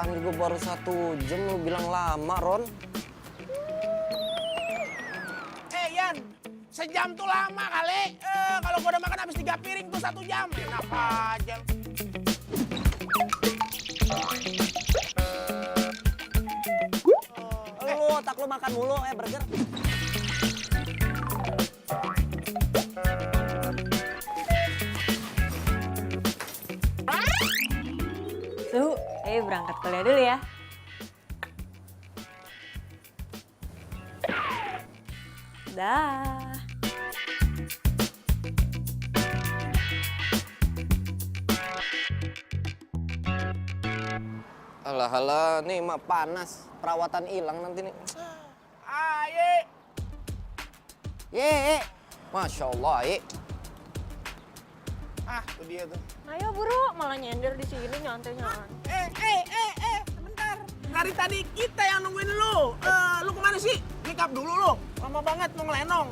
Apaan juga baru 1 jam lu bilang lama, Ron? Yan, sejam tuh lama kali. Kalau gua udah makan habis 3 piring tuh 1 jam. Enak aja. Lu otak lu makan mulu, burger. Suhu, berangkat kuliah dulu ya. Dah. Alah, nih mah panas. Perawatan hilang nanti nih. Aye. Ye, Masya Allah, ye. Tuh dia tuh. Ayo buru, malah nyender di sini nyantai-nyantai. Sebentar. Dari tadi kita yang nungguin lu. Lu kemana sih? Make up dulu lu. Lama banget mau ngelenong.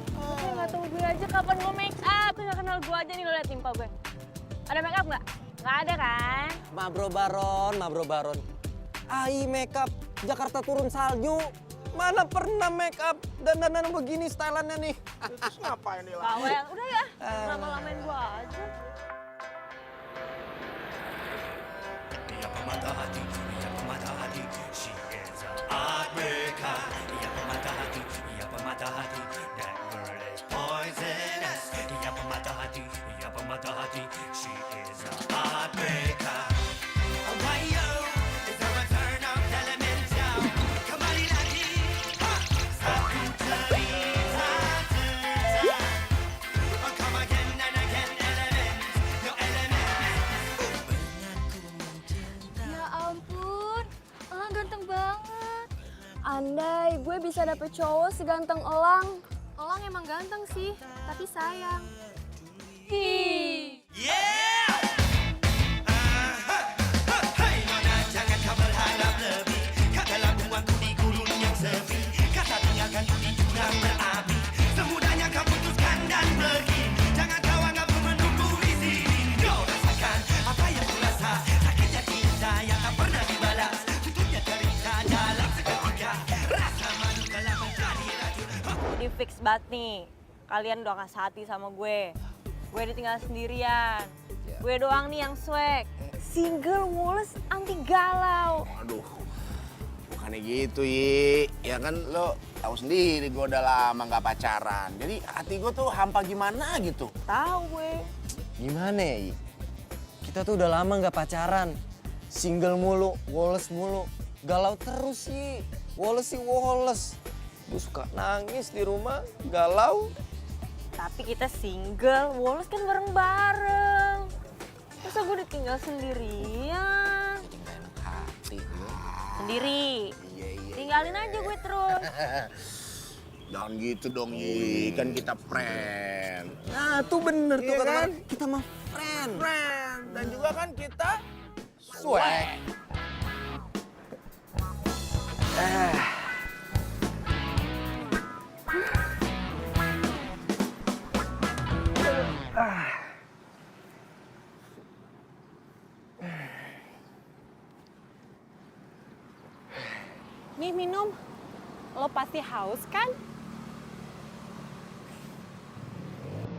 Nggak tahu gue aja kapan gue make up. Tuh nggak kenal gue aja nih, lo liat timpa gue. Ada make up nggak? Nggak ada kan? Ma bro baron. Ai make up, Jakarta turun salju. Mana pernah make up dan begini stylannya nih. Terus ngapain dia lah? Bawel, udah ya. Lama-lamain gue aja. Dia pemata hati, she is a heartbreaker. Dia pemata hati, that girl is poisonous. Dia pemata hati, she is a heartbreaker. Oh my yo, it's a return of the elemental. Kembali lagi, satu cerita. Oh come again and again, elements, your elements. Ya ampun, Elang ganteng banget. Andai gue bisa dapet cowok seganteng Elang. Elang emang ganteng sih, tapi sayang. Yeah! Hai nona jangan kau berharap lebih. Katalah buangku di gurun yang sepi. Kata tinggalkan di jurang berapi. Semudahnya kau putuskan dan pergi. Jangan kau anggap ku menunggu di sini. Kau rasakan apa yang ku rasa. Sakitnya cinta yang tak pernah dibalas. Tutupnya cerita dalam seketika. Rasa malu telah menjadi racun. Jadi fix banget nih. Kalian udah ngasih hati sama gue. Gue ditinggal sendirian. Gue doang nih yang swag. Single, woles, anti galau. Aduh, bukannya gitu, Yi. Ya kan lo tahu sendiri gue udah lama nggak pacaran. Jadi hati gue tuh hampa gimana gitu. Tahu gue. Gimana ya, Yi? Kita tuh udah lama nggak pacaran. Single mulu, woles mulu. Galau terus sih. Woles. Gue suka nangis di rumah, galau. Tapi kita single, woles kan bareng-bareng. Masa gue ditinggal sendirian? Enak hati gue. Sendiri. Iya. Tinggalin aja gue terus. Jangan gitu dong, Yi. Kan kita friend. Nah, tuh bener tuh Iya kata kan? kita mah friend. Friend. Dan juga kan kita Swag. Nih minum. Lo pasti haus kan?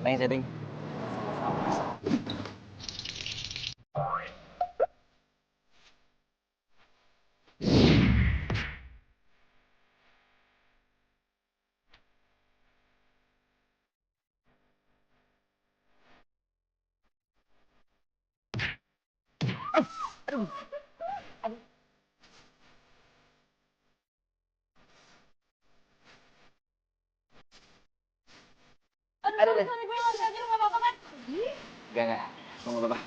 Thanks, Eding. Aduh, sorry gue nggak sengaja, lo nggak apa-apa kan? Enggak. Nggak apa-apa.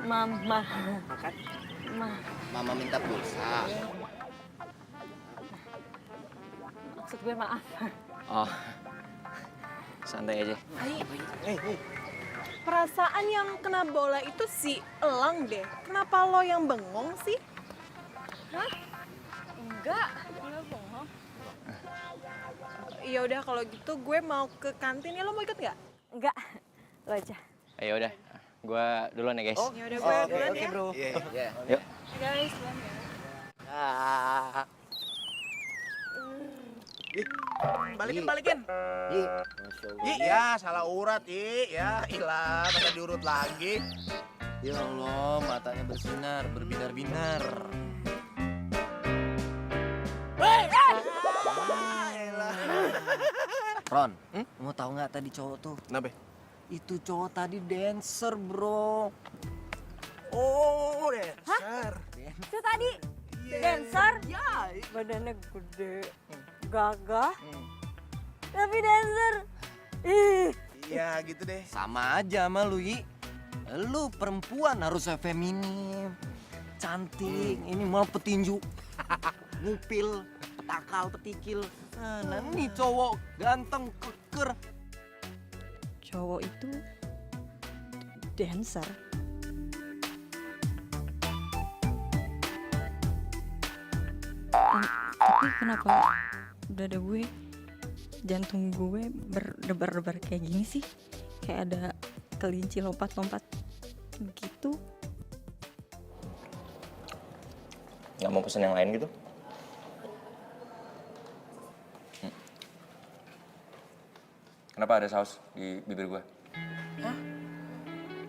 Mama. Makan. Mama minta pulsa. Maksud gue maaf. Oh, santai aja. Perasaan yang kena bola itu si Elang deh. Kenapa lo yang bengong sih? Enggak bohong. Ya udah kalau gitu gue mau ke kantin ya, lo mau ikut nggak? Enggak, lo aja. Ayo udah, gue duluan ya guys. Ya udah gue duluan ya. bro. Iya. Yuk. Guys, duluan ya. Balikin. Yi, ya salah urat, Yi. Ya, ilah, masa diurut lagi. Ya Allah, matanya bersinar, berbinar-binar. Ron, mau tahu nggak tadi cowok tuh? Kenapa? Itu cowok tadi dancer, bro. Oh, dasar. Itu tadi dancer? Ya. Badannya gede, gagah, tapi dancer. Ih. Iya, gitu deh. Sama aja sama lu, Yi. Lu perempuan harusnya feminim, cantik. Ini malah petinju, ngupil, petakal, petikil. Nah, nih cowok ganteng, keker. Cowok itu dancer. Tapi kenapa dada gue, jantung gue berdebar-debar kayak gini sih? Kayak ada kelinci lompat-lompat gitu. Nggak mau pesen yang lain gitu? Kenapa ada saus di bibir gue?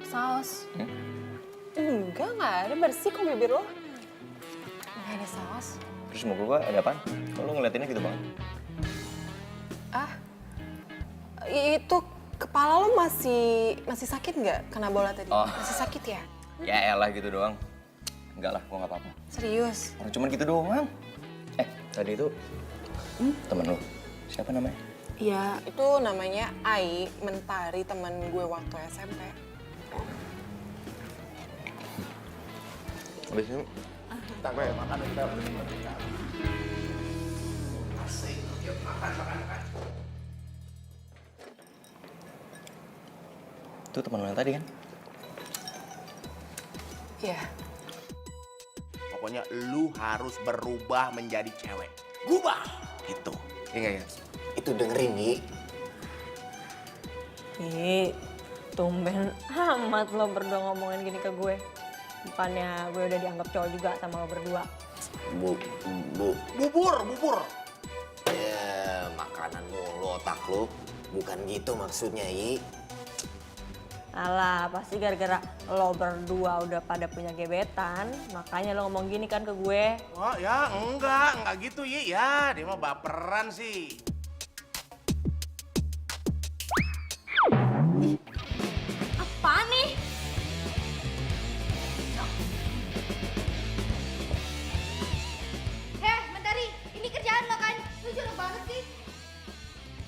Saus? Enggak ada. Bersih kok bibir lo. Nggak ada saus. Terus muka gue ada apaan? Kok lu ngeliatinnya gitu banget? Itu kepala lo masih sakit nggak kena bola tadi? Oh. Masih sakit ya? Ya elah gitu doang. Enggak lah, gue nggak apa-apa. Serius? Orang cuman gitu doang. Tadi itu temen lu. Siapa namanya? Ya, itu namanya Ai Mentari, teman gue waktu SMP. Habis ini, tak gue makan kita. Asik, yuk makan. Itu temen lu yang tadi kan? Iya. Pokoknya lu harus berubah menjadi cewek. Gubah! Gitu. Iya ya? Itu dengerin, Yi. Ih, tumben amat lo berdua ngomongin gini ke gue. Bukannya gue udah dianggap cowok juga sama lo berdua. Bubur. Ya, makanan mulu otak lu. Bukan gitu maksudnya, Yi. Alah, pasti gara-gara lo berdua udah pada punya gebetan, makanya lo ngomong gini kan ke gue. Oh ya, enggak gitu Yi. Ya, dia mah baperan sih. Apa nih? Mentari, ini kerjaan lo kan? Lu jorok banget sih.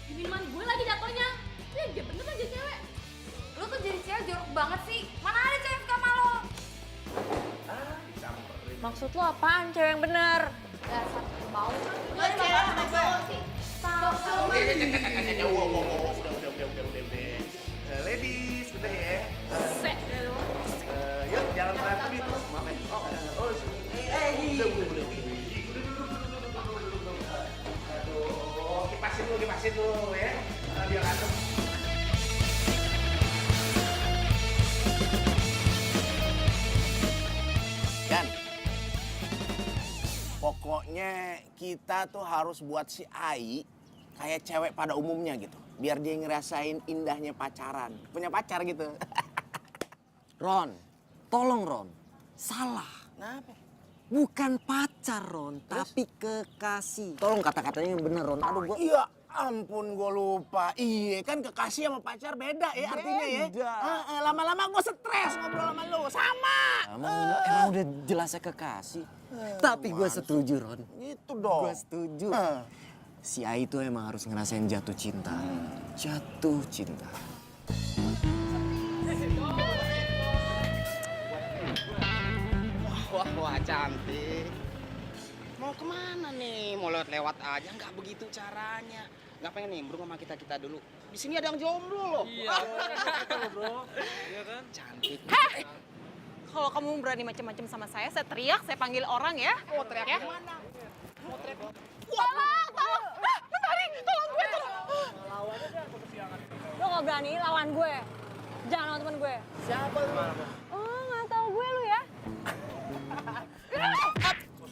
Di minuman gue lagi jatuhnya. Ya bener aja cewek. Lu tuh jadi cewek jorok banget sih. Mana ada cewek suka sama lo? Maksud lo apaan cewek yang bener? Dasar bau. Lu ada cewek sama cowok sih. Tahu. Udah. Ladies, udah ya. Yuk, jangan berantem itu. Mama. Udah. Aduh, kipasin dulu ya. Biar adem. Dan pokoknya kita tuh harus buat si Ai kayak cewek pada umumnya gitu. Biar dia ngerasain indahnya pacaran. Punya pacar gitu. Ron, tolong Ron. Salah. Kenapa? Bukan pacar, Ron. Tapi kekasih. Tolong kata-katanya yang bener, Ron. Aduh, gua... Iya ampun gue lupa. Iya kan kekasih sama pacar beda ya artinya ya. Beda. Lama-lama gue stres ngobrol sama lu. Sama. Emang udah jelasnya kekasih. Tapi gue setuju, Ron. Gitu dong. Gue setuju. Si Ai itu emang harus ngerasain jatuh cinta. Jatuh cinta. cantik. Mau kemana nih? Mau lewat-lewat aja? Nggak begitu caranya. Nggak pengen nimbrung sama kita-kita dulu. Di sini ada yang jomblo loh. Iya, bro. Iya kan? Cantik. Kalau kamu berani macam-macam sama saya teriak, saya panggil orang ya. Oh, teriak Ya? gimana? Mau teriak. Tolong, tolong. Mentari, tolong gue, tolong. Lo gak berani lawan gue. Jangan lawan temen gue. Siapa lu? Oh, gak tahu gue lu ya.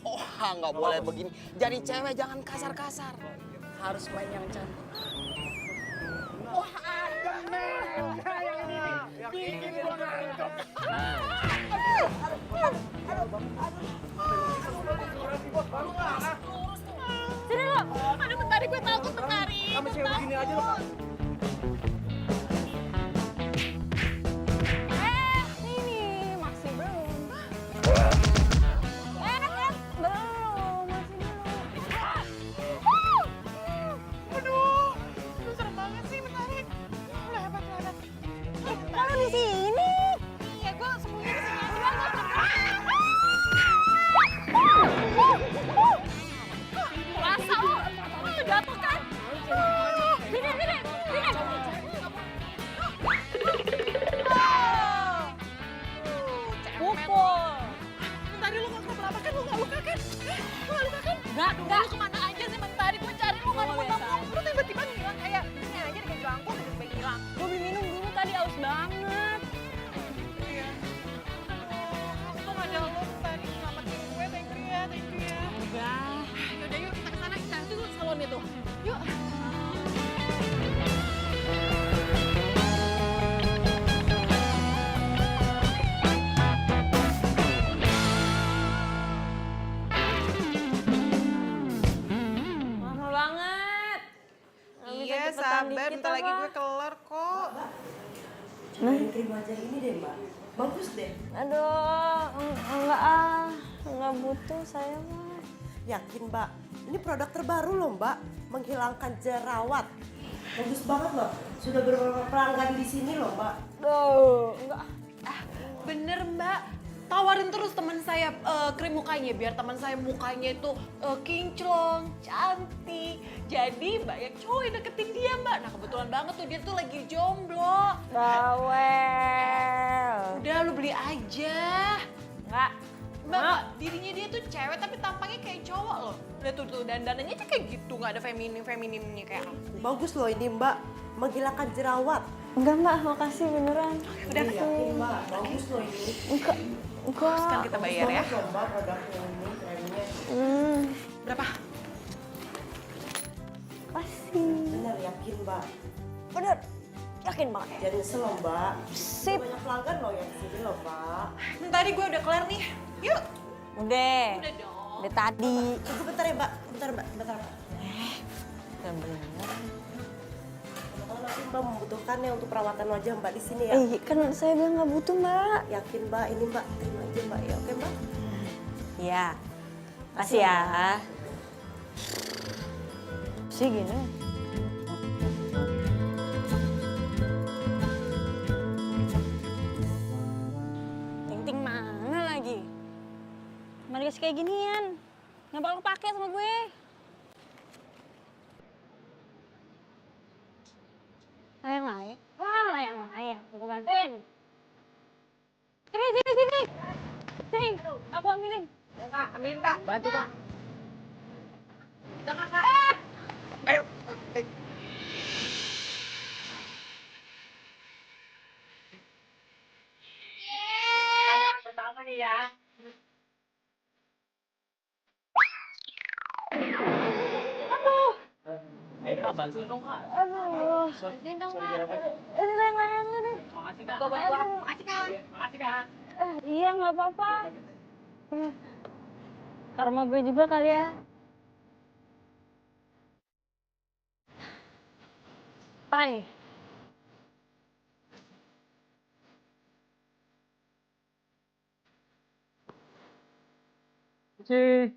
Oh, nggak boleh begini. Jadi cewek jangan kasar-kasar. Harus main yang cantik. Wah, ada nih. Yang ini nih. Bikin gua nangkep. Sini lo. Aduh, Mentari, gue takut, Mentari. Sama cewek begini aja lo. Ini masih belum. Belum, masih belum. Aduh, lu serem banget sih, Mentari. Lu hebat banget. Kalau di sini. Iya, gue sembunyi di sini aja. Rasa lo, jatuh kan? Sini, sini, sini. Pukul. Mentari, lu gak kenapa kan? Lu gak luka kan? Lu gak luka kan? Enggak. Lu kemana aja sih, Mentari? Gue cari lu gak nemu-nemu. Lu tiba-tiba ngilang kayak ini aja dikasih bangku, tiba-tiba hilang. Gue beli minum dulu tadi, haus banget. Iya. Untung ada lo, Mentari. Selamatin gue, thank you ya, thank you ya. Udah. Yaudah, yuk kita kesana, kita tuh salon itu. Yuk. Lama banget. Iya, sabar. Bentar lagi gue kelar kok. Cobain krim wajah ini deh, Mbak. Bagus deh. Aduh, enggak ah. Enggak butuh saya mah. Yakin, Mbak? Ini produk terbaru loh, Mbak. Menghilangkan jerawat. Bagus banget loh. Sudah beberapa pelanggan di sini loh, Mbak. Duh, enggak. Bener Mbak, tawarin terus teman saya krim mukanya biar teman saya mukanya itu kinclong, cantik. Jadi banyak cowok yang deketin dia Mbak. Nah kebetulan banget tuh dia tuh lagi jomblo. Bawel. Udah lu beli aja. Enggak. Mbak, dirinya dia tuh cewek tapi tampangnya kayak cowok loh. Lihat tuh dandanannya aja kayak gitu, nggak ada femininnya kayak aku. Bagus loh ini, Mbak. Menghilangkan jerawat. Enggak Mbak, makasih beneran. Udah kan? Yakin, Mbak. Bagus loh ini. Enggak. Enggak. Sekarang kita bayar ya. Bagus loh, Mbak, produknya ini, kremnya. Berapa? Makasih. Bener, yakin, Mbak. Bener. Yakin Mbak. Jangan nyesel loh, Mbak. Sip. Banyak pelanggan loh yang sini loh, Mbak. Tadi gue udah kelar nih. Yuk. Udah. Udah dong. Udah tadi. Tunggu bentar ya, Mbak. Bentar, Mbak. Bentar, Mbak. Bener. Kalau nanti Mbak membutuhkannya untuk perawatan wajah Mbak di sini ya. Kan saya bilang nggak butuh Mbak. Yakin Mbak, ini Mbak. Terima aja Mbak ya, oke Mbak? Iya. Makasih ya. Sih gini. Ting-ting mana lagi? Mana dikasih kayak ginian? Nggak bakal kepake sama gue. Yang lain? Wah, yang lain. Aku bantuin. Sini. Sini, aku ambilin. Kak, ambilin Kak. Bantu Kak. Kita Kakak. Ayo. Pertama nih ya. Bantu dong Kak. Aduh. Ini dong Kak. Ini yang lain nih. Makasih Kak. Makasih Kak. Makasih Kak. Iya nggak apa-apa. Karma gue juga kali ya. Pai. Permisi.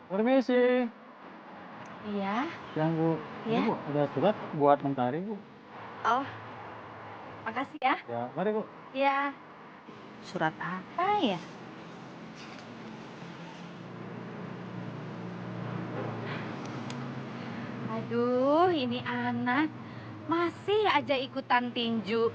Permisi. Iya. Yang Bu, Iya. ini Bu, ada surat buat Mentari Bu. Oh. Makasih ya. Ya, mari Bu. Iya. Surat apa ya? Aduh, ini anak masih aja ikutan tinju.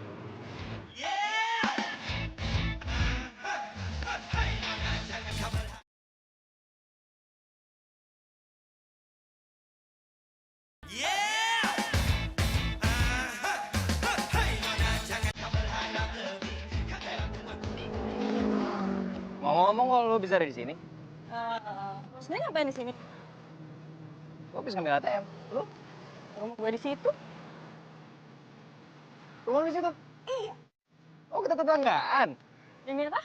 Ngomong-ngomong kok lo bisa ada di sini? Sebenarnya ngapain di sini? Gue habis ngambil ATM. Lo? Rumah gue di situ. Rumah lo di situ? Iya. Oh, kita tetanggaan? Yang apa?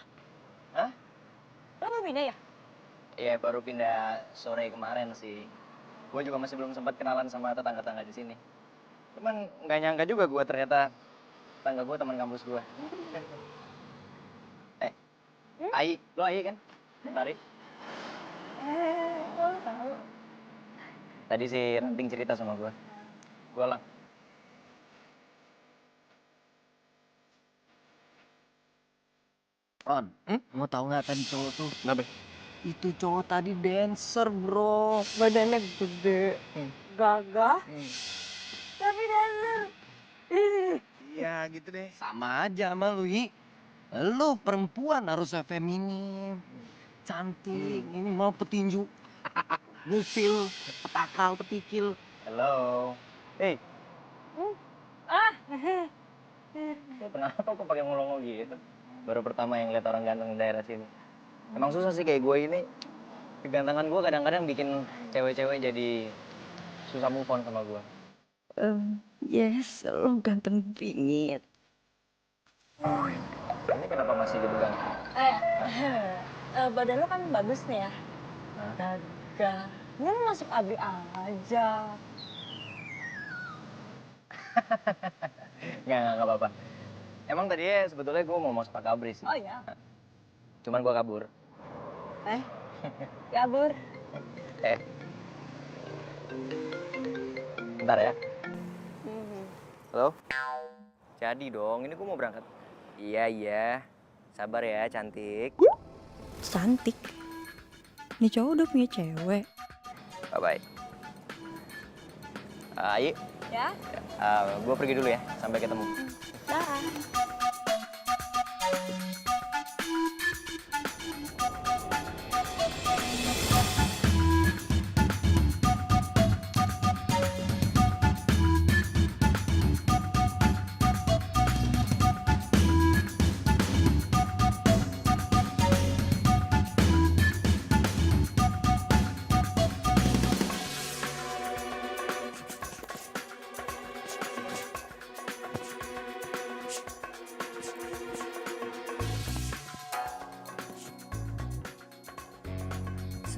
Hah? Lo mau pindah ya? Iya, baru pindah sore kemarin sih. Gue juga masih belum sempat kenalan sama tetangga-tetangga di sini. Cuman nggak nyangka juga gue ternyata tetangga gue teman kampus gue. Ai, lo Ai kan? Tari. Lo tahu. Tadi si Ranting cerita sama gue. Gue lang. Ron, mau tahu nggak tadi cowok tuh? Kenapa? Itu cowok tadi dancer, bro. Badannya gede, gagah, tapi dancer. Iya gitu deh. Sama aja sama lu, Hi. Lu perempuan harusnya feminim, cantik. Ini mau petinju, ngufil, petakal, petikil. Halo. Hey. Lu kenapa kok pakai ngolong gitu? Baru pertama yang lihat orang ganteng di daerah sini. Emang susah sih kayak gue ini. Kegantengan gue kadang-kadang bikin cewek-cewek jadi susah move on sama gue. Yes, lo ganteng bingit. Ini kenapa masih gitu ganteng? Badan lo kan bagus nih ya. Gagah. Lo masuk ABRI aja. Nggak apa-apa. Emang tadinya sebetulnya gue mau masuk ABRI sih. Oh ya? Cuman gue kabur. Kabur. Bentar ya. Halo? Jadi dong, ini gue mau berangkat. Iya. Sabar ya, cantik. Cantik? Ini cowok udah punya cewek. Bye-bye. Ayi, Ya? gue pergi dulu ya. Sampai ketemu. Dah.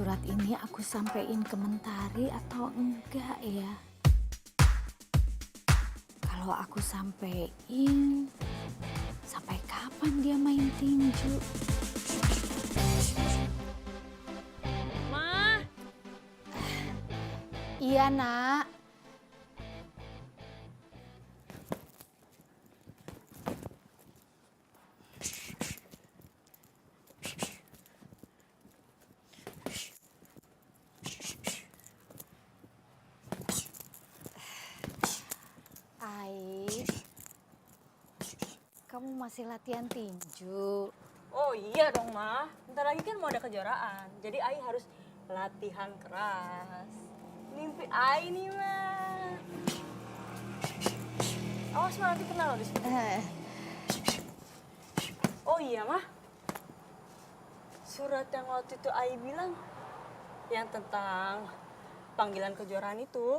Surat ini aku sampein ke Mentari atau enggak ya? Kalau aku sampein, sampai kapan dia main tinju? Ma. Iya, Nak. Kamu masih latihan tinju? Oh iya dong, Ma. Bentar lagi kan mau ada kejuaraan. Jadi Ai harus latihan keras. Mimpi Ai nih, Ma. Awas, Ma, nanti kena loh di situ. Oh iya, Ma. Surat yang waktu itu Ai bilang, yang tentang panggilan kejuaraan itu,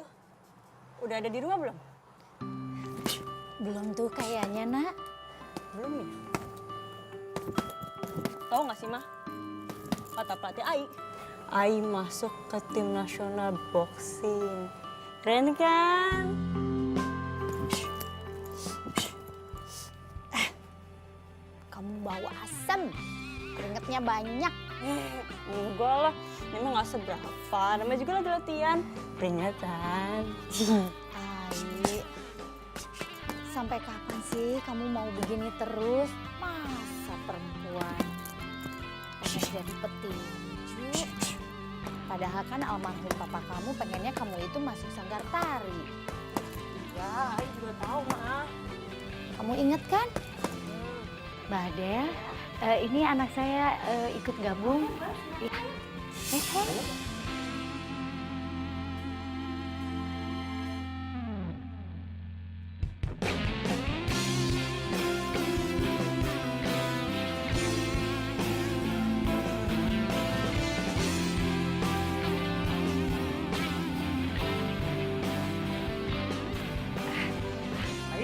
udah ada di rumah belum? Belum tuh kayaknya, Nak. Belum ya? Tahu nggak sih, Ma? Kata pelatih Ai masuk ke tim nasional boxing. Keren kan? Kamu bawa asam, keringetnya banyak. Enggak lah, memang nggak seberapa. Namanya juga lagi latihan. Peringatan. Ai, sampai Sampai kapan sih kamu mau begini terus? Masa perempuan pengen jadi petinju? Padahal kan almarhum papa kamu pengennya kamu itu masuk sanggar tari. Ya, Ai juga tahu, Ma. Kamu inget kan? Badel, ini anak saya ikut gabung.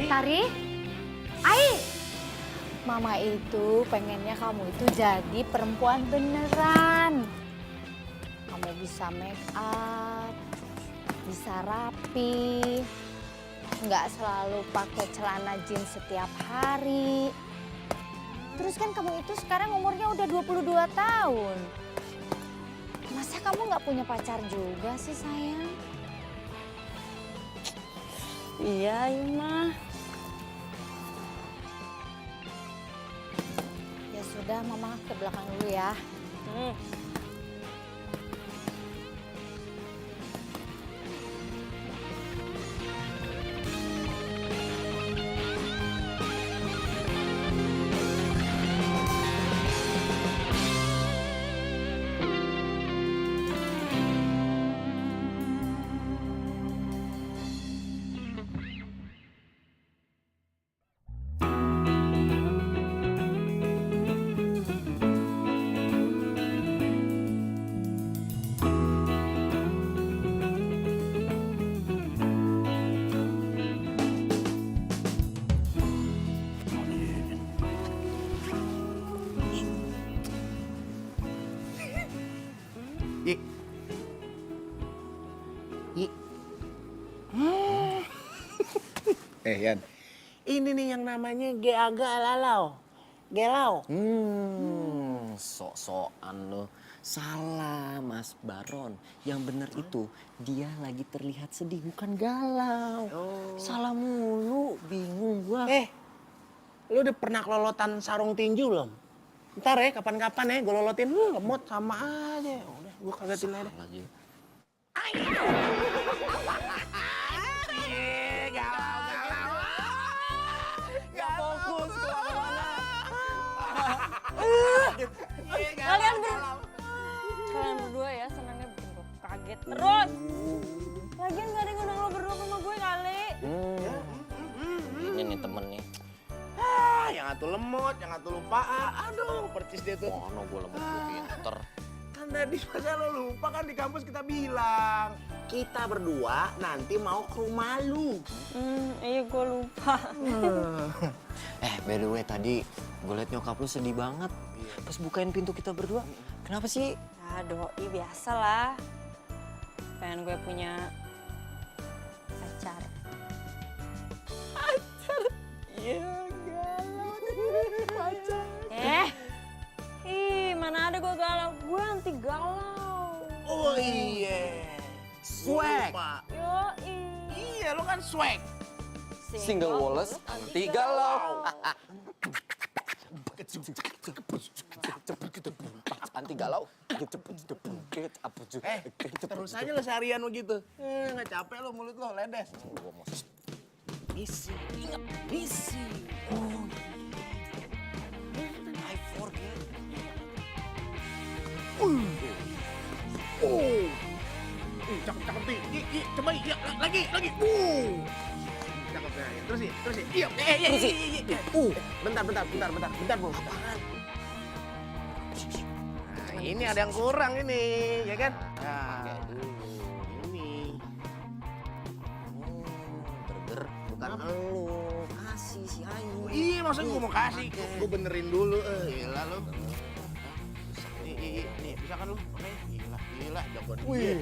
Tari? Ai! Mama itu pengennya kamu itu jadi perempuan beneran. Kamu bisa make up, bisa rapi, nggak selalu pakai celana jeans setiap hari. Terus kan kamu itu sekarang umurnya udah 22 tahun. Masa kamu nggak punya pacar juga sih sayang? Iya, Ima. Ya sudah, Mama ke belakang dulu ya. Yan, ini nih yang namanya Geaga Lalau. Gelau. Sok-sokan lo. Salah, Mas Baron. Yang bener itu, dia lagi terlihat sedih, bukan galau. Salah mulu, bingung gua. Lu udah pernah kelolotan sarung tinju belum? Ntar ya, kapan-kapan ya gue lolotin. Lu lemot sama aja. Udah, gue kagatin aja. Lagi. Gak fokus Kalian berdua ya senangnya bikin gue kaget terus. Lagian gak ada yang ngundang lo berdua ke rumah gue kali. Ini nih temen nih. Yang satu lemot, yang satu lupaan. Aduh, percis dia tuh. Mana gue lemot, gue pinter. Kan tadi masa lo lupa kan di kampus kita bilang. Kita berdua nanti mau ke rumah lu. Iya gue lupa. By the way tadi gue liat nyokap lu sedih banget. Pas bukain pintu kita berdua. Kenapa sih? Ya doi biasa lah. Pengen gue punya pacar. Iya, galau pacar. Mana ada gue galau. Gue anti galau. Oh iya. Swag. Yoi. Iya, lo kan swag. Single Wallace anti galau. Anti galau. Terus aja lo seharian begitu. Nggak capek lo mulut lo ledes. Misi, ingat misi. I forget. Cakep nih. Coba lagi. Cakep ya. Terus ya. Iya. Bentar, Bu. Apaan? Nah, ini ada yang kurang ini, ya kan? Nah, ini. Burger bukan elu. Kasih si Ayu. Iya, maksudnya gue mau kasih. Gue benerin dulu. Gila lo. Nih, bisa kan lu? Oke, gila, jagoan. Wih,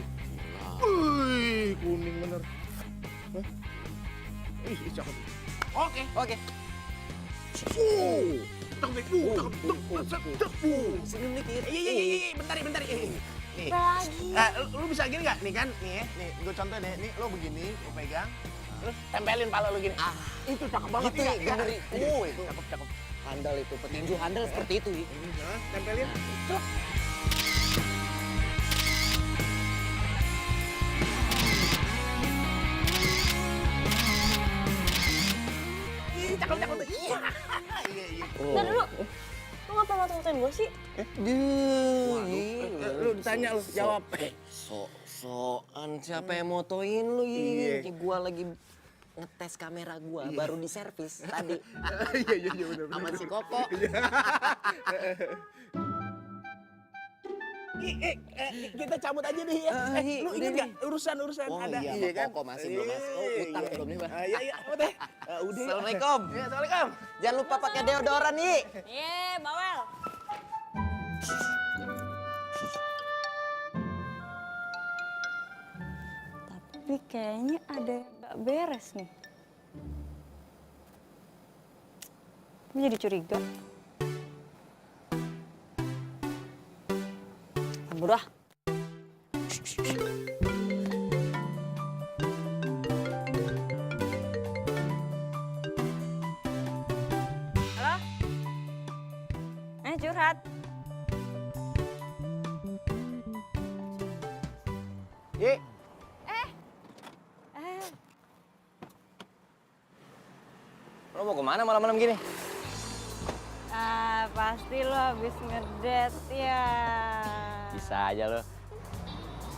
kuning bener. Hah? Ih, cakep. Oke. Cakep. Senyum dikit. Iya, bentar. Nih. Lagi. Lu bisa gini nggak? Nih kan, nih gue contoh deh. Nih, lo begini, lo pegang. terus tempelin pala lu gini. Itu cakep banget. Gitu, Iya, bener. iya. Itu Cakep. handal itu, petinju handal seperti itu. Tempelin. Cakep tuh. Iya. Nah dulu, lu ngapa ngatain gue sih? Lu ditanya lu jawab. Soan siapa yang motoin lu ini? Gua lagi ngetes kamera gua, baru di servis tadi. Iya benar. Sama si Koko. Kita cabut aja nih ya. Lu inget gak urusan Oh ada? iya, sama Koko masih belum masuk. Oh, utang belum nih, Bang. Iya, cabut deh. Udah. Assalamualaikum. Iya, assalamualaikum. Jangan lupa pakai deodoran nih. Bawel. Tapi kayaknya ada yang gak beres nih. Gue jadi curiga. Udah. Halo? Curhat. Ye. Lo mau kemana malam-malam gini? Pasti lo habis ngedate ya. Bisa aja lo.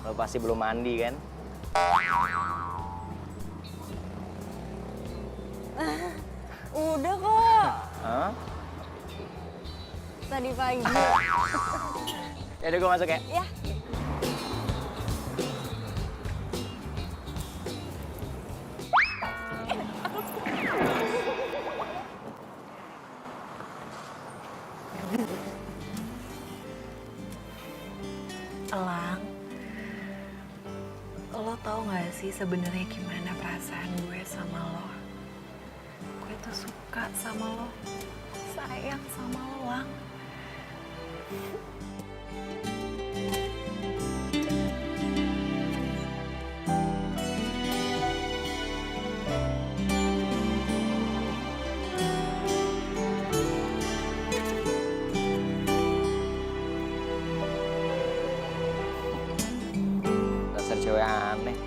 Lo pasti belum mandi kan? Udah kok. Hah? Tadi pagi. Yaudah gue masuk ya. Ya. Elang, lo tau gak sih sebenarnya gimana perasaan gue sama lo? Gue tuh suka sama lo, sayang sama lo, Lang. Dasar cewek aneh.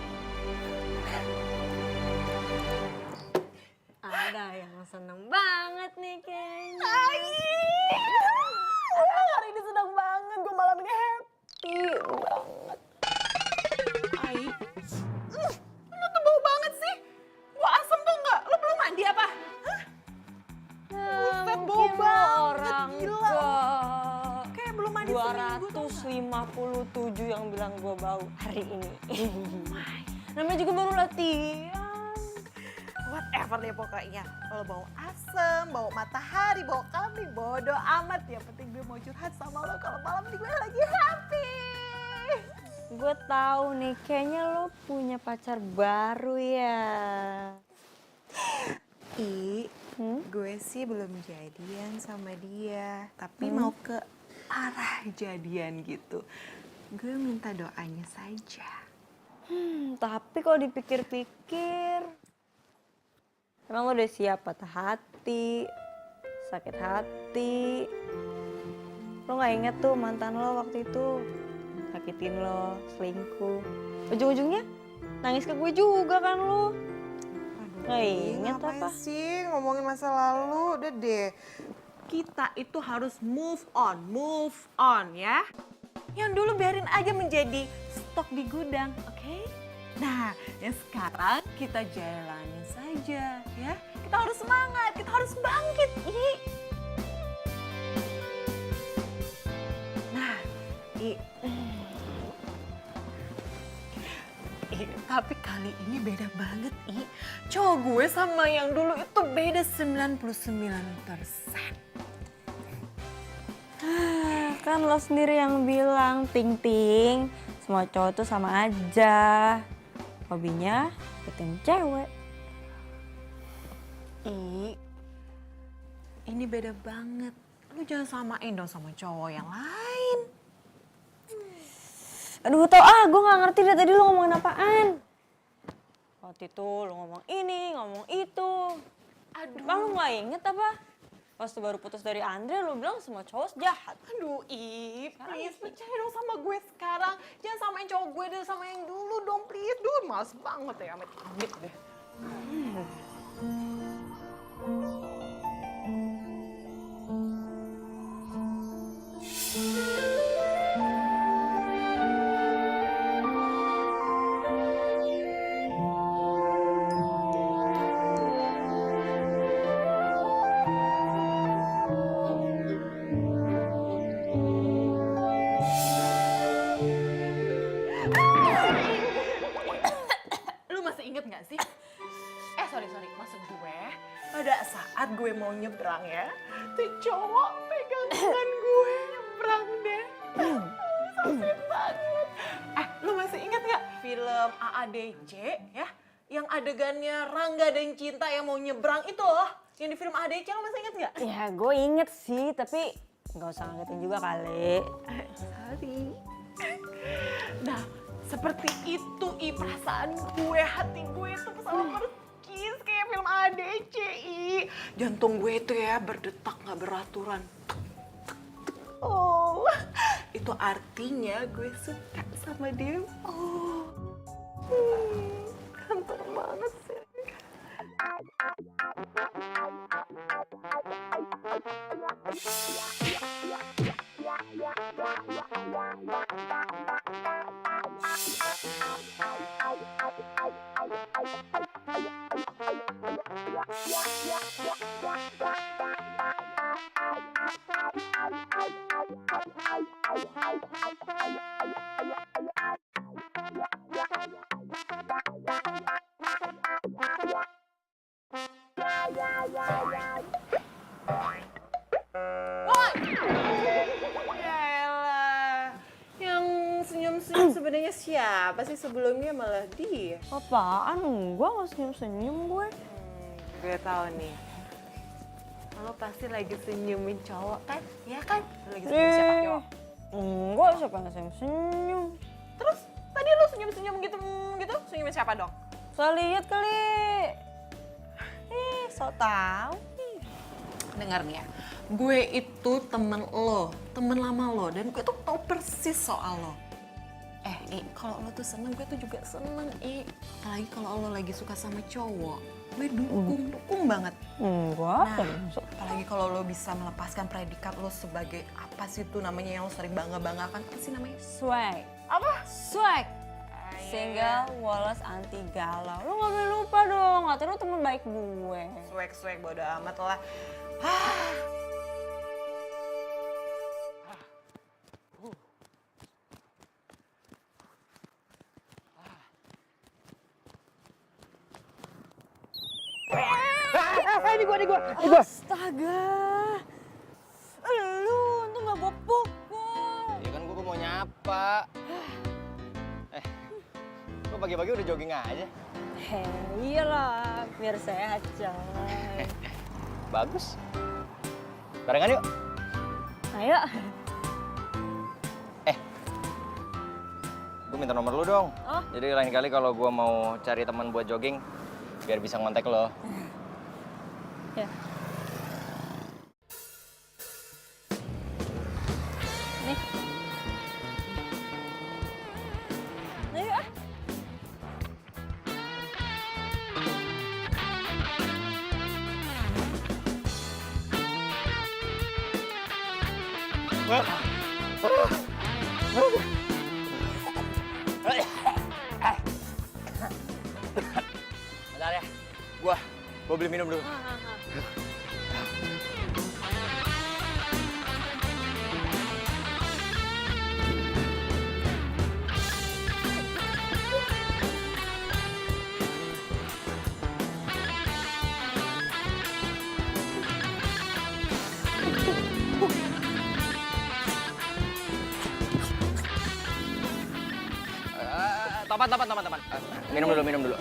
Ada yang seneng banget nih kayaknya. Hari ini senang banget, gue malam ini happy banget. Ai, lo tuh bau banget sih. Gue asem tuh nggak? Lo belum mandi apa? Hah? Buset, bau banget, gila. Kayak belum mandi seminggu. 257 yang bilang gue bau hari ini. Namanya juga baru latihan. Whatever deh pokoknya. Kalau bau asem, bau matahari, bau kambing, bodo amat. Yang penting gue mau curhat sama lo kalau malam ini gue lagi happy. Gue tahu nih, kayaknya lo punya pacar baru ya. Gue sih belum jadian sama dia, tapi mau ke arah jadian gitu. Gue minta doanya saja. Tapi kalau dipikir-pikir, emang lo udah siap patah hati, sakit hati? Lo gak inget tuh mantan lo waktu itu sakitin lo, selingkuh. Ujung-ujungnya nangis ke gue juga kan lo. Gak inget Ngapain apa? sih ngomongin masa lalu? Udah deh. Kita itu harus move on ya. Yang dulu biarin aja menjadi stok di gudang, oke? Nah, yang sekarang kita jalanin saja ya. Kita harus semangat, kita harus bangkit. Nah, tapi kali ini beda banget, Cowok gue sama yang dulu itu beda 99%. Kan lo sendiri yang bilang, Ting, semua cowok tuh sama aja. Hobinya deketin cewek. Ini beda banget. Lu jangan samain dong sama cowok yang lain. Aduh tau gue gak ngerti dari tadi lo ngomongin apaan. Kalau Waktu itu lu ngomong ini, ngomong itu. Aduh. Bang, lu gak inget apa? Pas lu baru putus dari Andre, lu bilang semua cowok jahat. Aduh, please percaya dong sama gue sekarang. Jangan samain cowok gue deh sama yang dulu dong, please. Duh, males banget ya, amit-amit deh. Lu masih inget gak sih? Sorry, maksud gue pada saat gue mau nyebrang ya, tuh cowok pegang tangan gue nyebrang deh. So sweet banget. Lu masih inget gak film AADC ya? Yang adegannya Rangga dan Cinta yang mau nyebrang itu loh. Yang di film AADC, lu masih inget gak? Ya, gue inget sih, tapi gak usah ngagetin juga kali. Sorry. Nah, seperti itu perasaan gue, hati gue itu sama percis kayak film ADC. Jantung gue itu ya berdetak gak beraturan. Oh, itu artinya gue suka sama dia. Oh, ganteng banget sih. Yaelah, yang senyum-senyum sebenarnya siapa sih sebelumnya malah dia? Apaan? Enggak, gak senyum-senyum gue. Gue tahu nih, lo pasti lagi senyumin cowok kan? Iya kan? Lo lagi senyum siapa cowok? Enggak, siapa yang senyum-senyum? Terus tadi lo senyum-senyum gitu, senyumin siapa dong? Salah lihat kali. So tau. Dengar nih ya, gue itu temen lo, temen lama lo, dan gue tuh tau persis soal lo. Kalau lo tuh seneng, gue tuh juga seneng, apalagi kalau lo lagi suka sama cowok, gue dukung banget. Enggak, Nah, apalagi kalau lo bisa melepaskan predikat lo sebagai apa sih itu namanya yang lo sering bangga-banggakan, apa sih namanya? swag. Apa? Swag. Single, Wallace, anti galau. Lu gak boleh lupa dong, katanya lu temen baik gue. Swag, bodo amat lah. Ini gua. Astaga. Lu untung gak gue pukul. Ya kan gue mau nyapa. Gue pagi-pagi udah jogging aja. Iyalah, biar sehat coy. Bagus. Barengan yuk. Ayo. Gue minta nomor lu dong. Oh. Jadi lain kali kalau gue mau cari teman buat jogging, biar bisa ngontek lo. Ya. Nih. Nah, yuk ah. Bentar ya, gue beli minum dulu. Tapan. Minum dulu.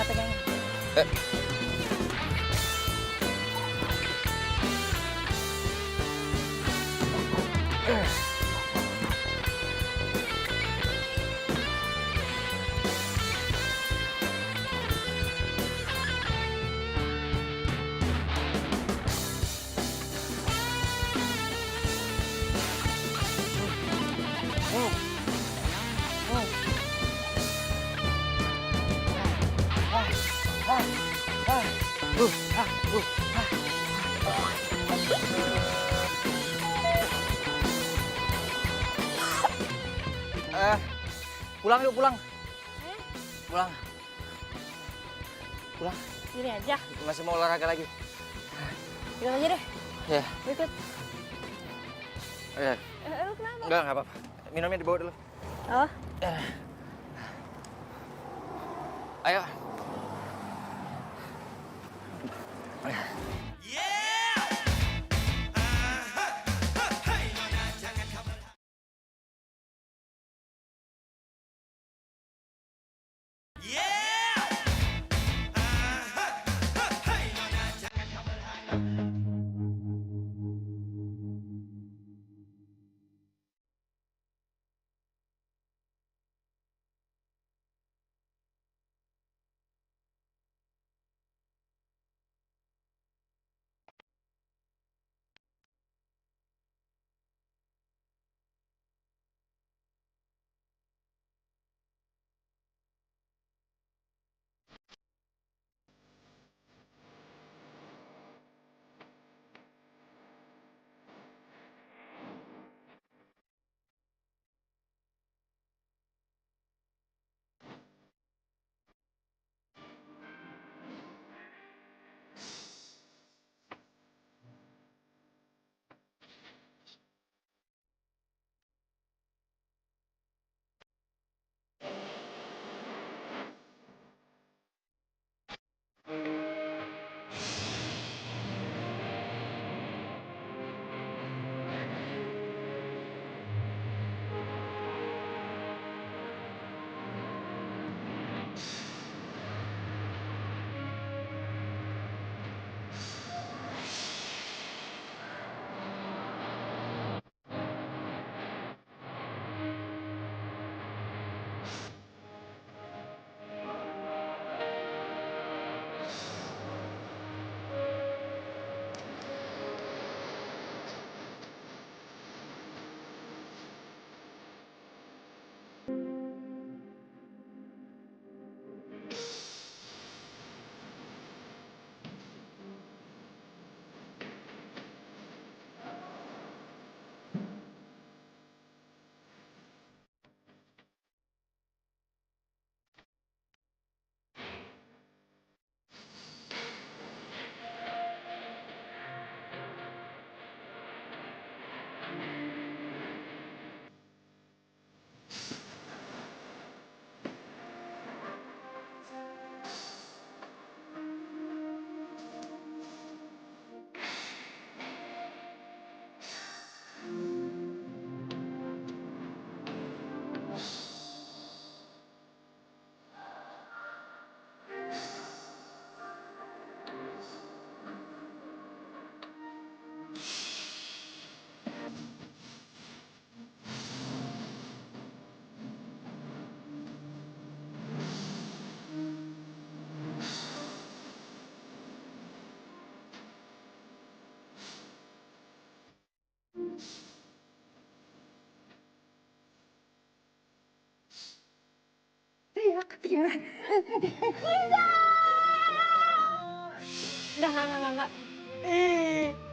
Pegangin. Pulang yuk, pulang. Pulang. Pulang. Sini aja. Masih mau olahraga lagi. Ikut aja deh. Ya. Ikut. Ya. Lu kenapa? Enggak apa-apa. Minumnya dibawa dulu. Oh. Ayo. Enggak.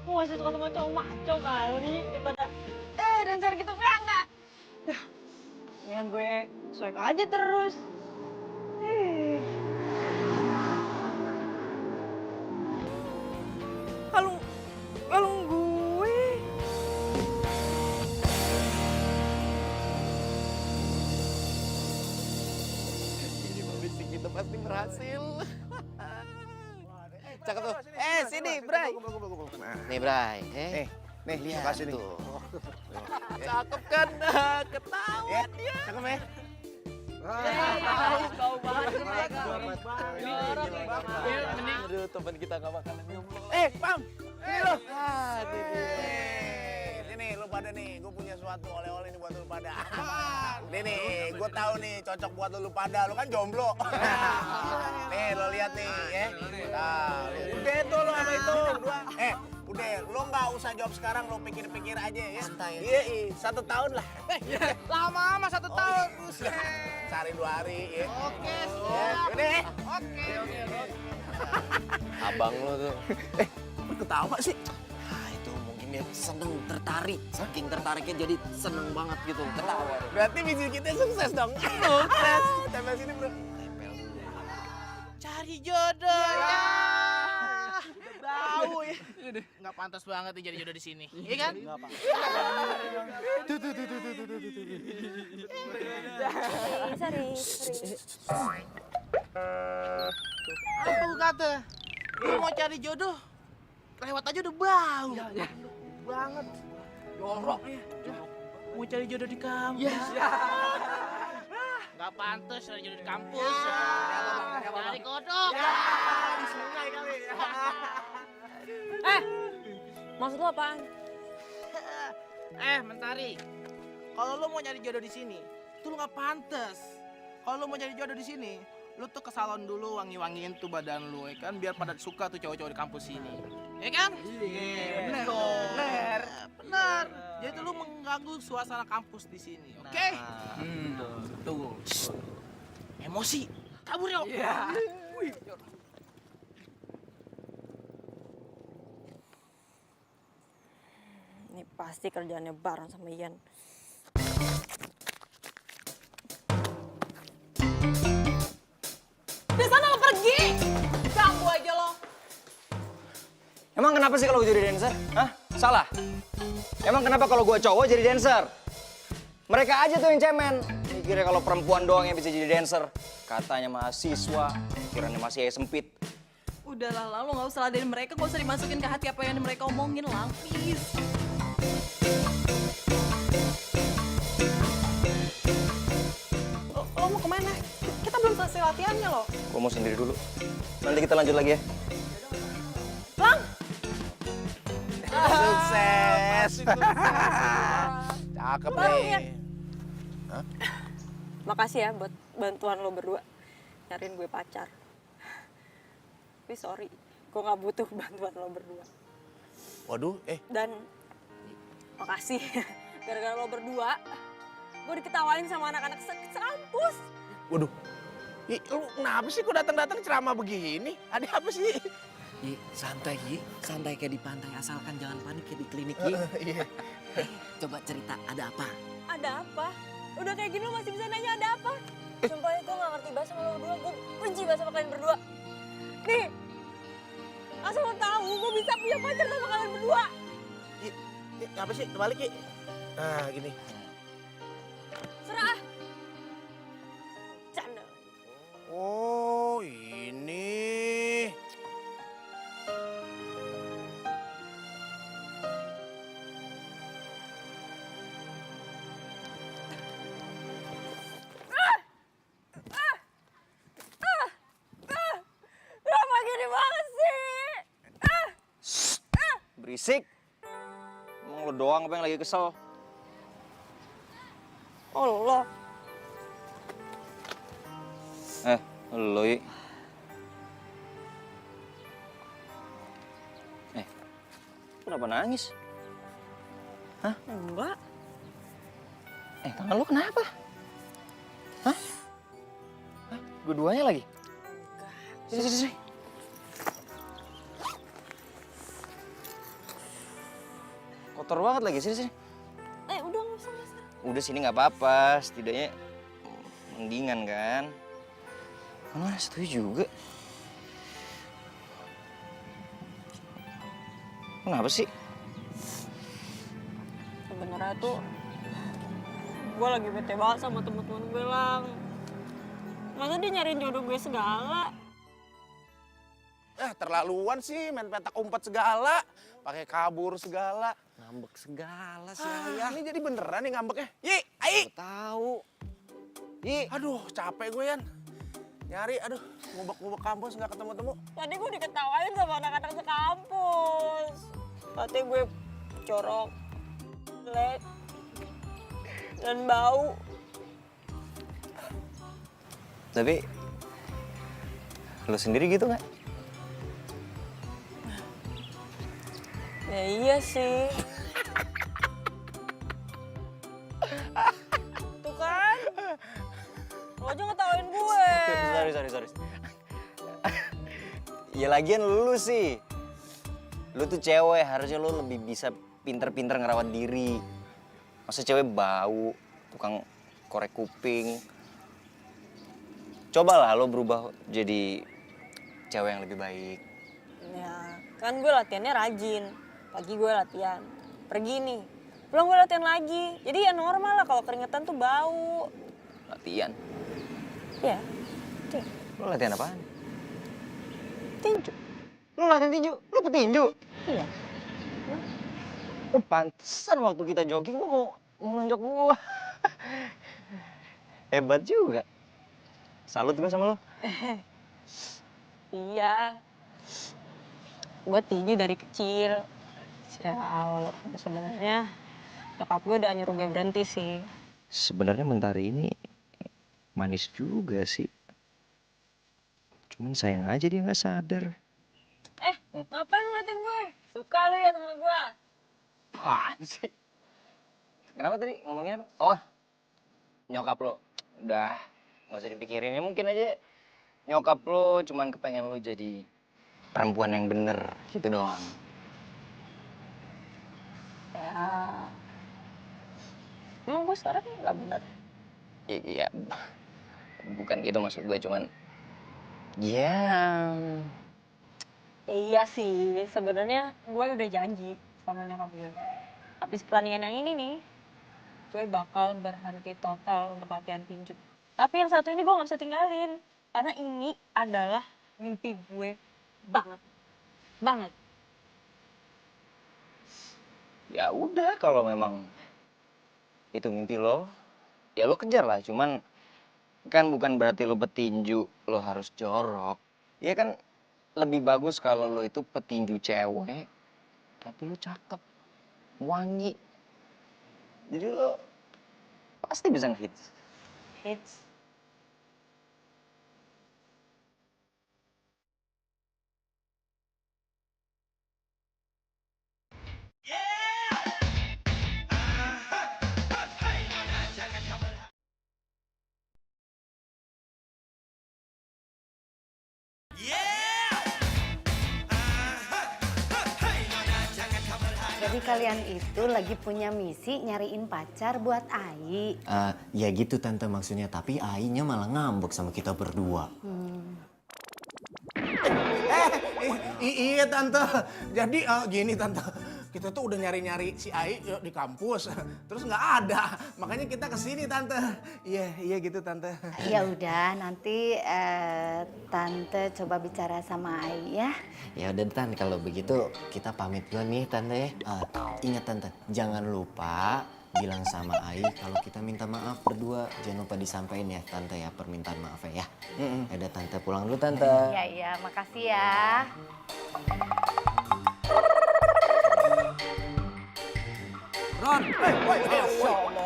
Gue masih suka sama cowok maco kali daripada dancer gitu. Enggak. Mendingan gue cuek aja terus. Kalung gue. Ini mah misi kita pasti berhasil. Cakep tuh. Sini, Bray. Nih, Bray. Nih, lihat makasih nih. tuh. Cakep kan? Ketahuan dia. Cakep ya? Bau banget mereka. Aduh, teman kita gak bakalan jomblo. Pam! Ini lo! Aduh. Sini, lu pada nih, gue punya suatu oleh-oleh nih buat lu pada. Nih nih, gue tahu nih cocok buat lu pada, lu kan jomblo. Nih, lo lihat nih, ya. Nah, beda lo sama itu, berdua. Udah, lo nggak usah jawab sekarang, lo pikir-pikir aja ya. Santai. Iya, 1 tahun lah. Lama ama 1 tahun. Buset. Cari 2 hari ya. Oke, Ya, siap. udah. Oke. Abang lo tuh. Lu ketawa sih. Ah, itu mungkin dia seneng, tertarik. Saking tertariknya jadi seneng banget gitu, ketawa. Berarti misi kita sukses dong. Sukses. Tempel sini, Bro. Cari jodoh. Ya. Tahu ya. Nggak pantas banget nih jadi jodoh di sini. Iya kan? Sorry. Apa lu kata? Lu mau cari jodoh? Lewat aja udah bau. Banget. Jorok ya. Mau cari jodoh di kampus. Nggak pantas cari jodoh di kampus. Cari kodok. Di sungai kali. Maksud lo apaan? Mentari. Kalau lu mau nyari jodoh di sini, tuh lu nggak pantas. Kalau lu mau nyari jodoh di sini, lu tuh ke salon dulu wangi-wangiin tuh badan lu, ya kan? Biar pada suka tuh cowok-cowok di kampus ini. Ya kan? Iya, bener. Jadi tuh lu mengganggu suasana kampus di sini, oke? Tuh. Emosi. Kabur yuk. Ini pasti kerjaannya bareng sama Ian. Di sana lo pergi. Ganggu aja lo. Emang kenapa sih kalau gue jadi dancer? Hah? Salah? Emang kenapa kalau gue cowok jadi dancer? Mereka aja tuh yang cemen. Mikirnya kalau perempuan doang yang bisa jadi dancer. Katanya mahasiswa, pikirannya masih sempit. Udahlah, Lang, lo gak usah ladenin mereka, gak usah dimasukin ke hati apa yang mereka omongin, Lang, please. Lo mau kemana? Kita belum selesai latihannya loh. Gue mau sendiri dulu. Nanti kita lanjut lagi ya. Lang! Sukses. Cakep nih. Makasih ya buat bantuan lo berdua nyariin gue pacar. Tapi sorry, gue gak butuh bantuan lo berdua. Waduh, Dan makasih, gara-gara lo berdua, gue diketawain sama anak-anak sekampus. Waduh. Lu kenapa sih kok datang-datang ceramah begini? Ada apa sih? Yi, santai Yi. Santai kayak di pantai, asalkan jangan panik kayak di klinik Yi. Iya. Coba cerita, ada apa? Ada apa? Udah kayak gini lo masih bisa nanya ada apa? Sumpah ya, gue gak ngerti bahasa sama lo berdua, gue benci bahasa sama kalian berdua. Nih, asal lo tahu, gue bisa punya pacar sama kalian berdua. Apa sih? Kebalik, Ki. Nah, gini. Serah. Canda. Oh, ini. Kenapa gini banget sih? Berisik. Emang lo doang apa yang lagi kesel? Oh lo. Lo Yi. Kenapa nangis? Enggak. Tangan lo kenapa? Hah? Dua-duanya lagi? Sini. Kotor banget lagi, sini. Udah nggak usah sekarang. Udah sini nggak apa-apa, setidaknya mendingan kan. Mana setuju juga. Kenapa sih? Sebenarnya tuh gue lagi bete banget sama temen-temen gue, Lang. Masa dia nyariin jodoh gue segala? Terlaluan sih main petak umpet segala, pakai kabur segala. Ngambek segala sih Ini jadi beneran nih ngambeknya. Yi, Ai. Tahu. Yi. Aduh, capek gue, Yan. Nyari, aduh, ngubek-ngubek kampus nggak ketemu-temu. Tadi gue diketawain sama anak-anak sekampus. Katanya gue corok, jelek, dan bau. Tapi lo sendiri gitu nggak? Ya iya sih. Tuh kan. Lo aja ngetawain gue. Sorry. Ya lagian lu sih. Lu tuh cewek, harusnya lu lebih bisa pinter-pinter ngerawat diri. Masa cewek bau, tukang korek kuping. Cobalah lo berubah jadi cewek yang lebih baik. Ya, kan gue latihannya rajin. Pagi gue latihan. Pergi nih. Pulang gue latihan lagi. Jadi ya normal lah kalau keringetan tuh bau. Latihan. Ya. Tuh. Lo latihan apaan? Tinju. Lo latihan tinju? Lo petinju? Iya. Oh, pantesan waktu kita jogging lo mau nunjuk gua. Hebat juga. Salut gue sama lo. Iya. Gue tinju dari kecil. Ya Allah, sebenarnya nyokap gue udah nyuruh gue berhenti sih. Sebenarnya Mentari ini manis juga sih. Cuman sayang aja dia nggak sadar. Ngapain ngeliatin gue? Suka lu ya sama gue? Apaan sih? Kenapa tadi ngomongnya apa? Oh, nyokap lo. Udah, nggak usah dipikirin. Ya mungkin aja nyokap lo cuman kepengen lo jadi perempuan yang bener. Gitu doang. Ya. Emang gue sekarang nggak bener. Iya, bukan gitu maksud gue, cuman ya Iya sih, sebenarnya gue udah janji sama nyokap gue. Habis pertandingan yang ini nih, gue bakal berhenti total untuk latihan tinju. Tapi yang satu ini gue gak bisa tinggalin. Karena ini adalah mimpi gue banget. Banget. ya udah, kalau memang itu mimpi lo, ya lo kejar lah. Cuman kan bukan berarti lo petinju lo harus jorok. Ya kan lebih bagus kalau lo itu petinju cewek, tapi lo cakep, wangi. Jadi lo pasti bisa ngehits. Hits. Jadi kalian itu lagi punya misi nyariin pacar buat Ai. Ya gitu tante maksudnya, tapi Ainya malah ngambek sama kita berdua. Iya tante. Jadi gini tante, kita tuh udah nyari-nyari si Ai di kampus, terus nggak ada, makanya kita kesini tante. Iya gitu tante. Ya udah, nanti tante coba bicara sama Ai ya. Ya udah Tan, kalau begitu kita pamit dulu nih tante ya. Ingat tante, jangan lupa bilang sama Ai kalau kita minta maaf berdua. Jangan lupa disampaikan ya tante ya, permintaan maafnya ya. Ya udah tante, pulang dulu tante. Iya, makasih ya. Ron,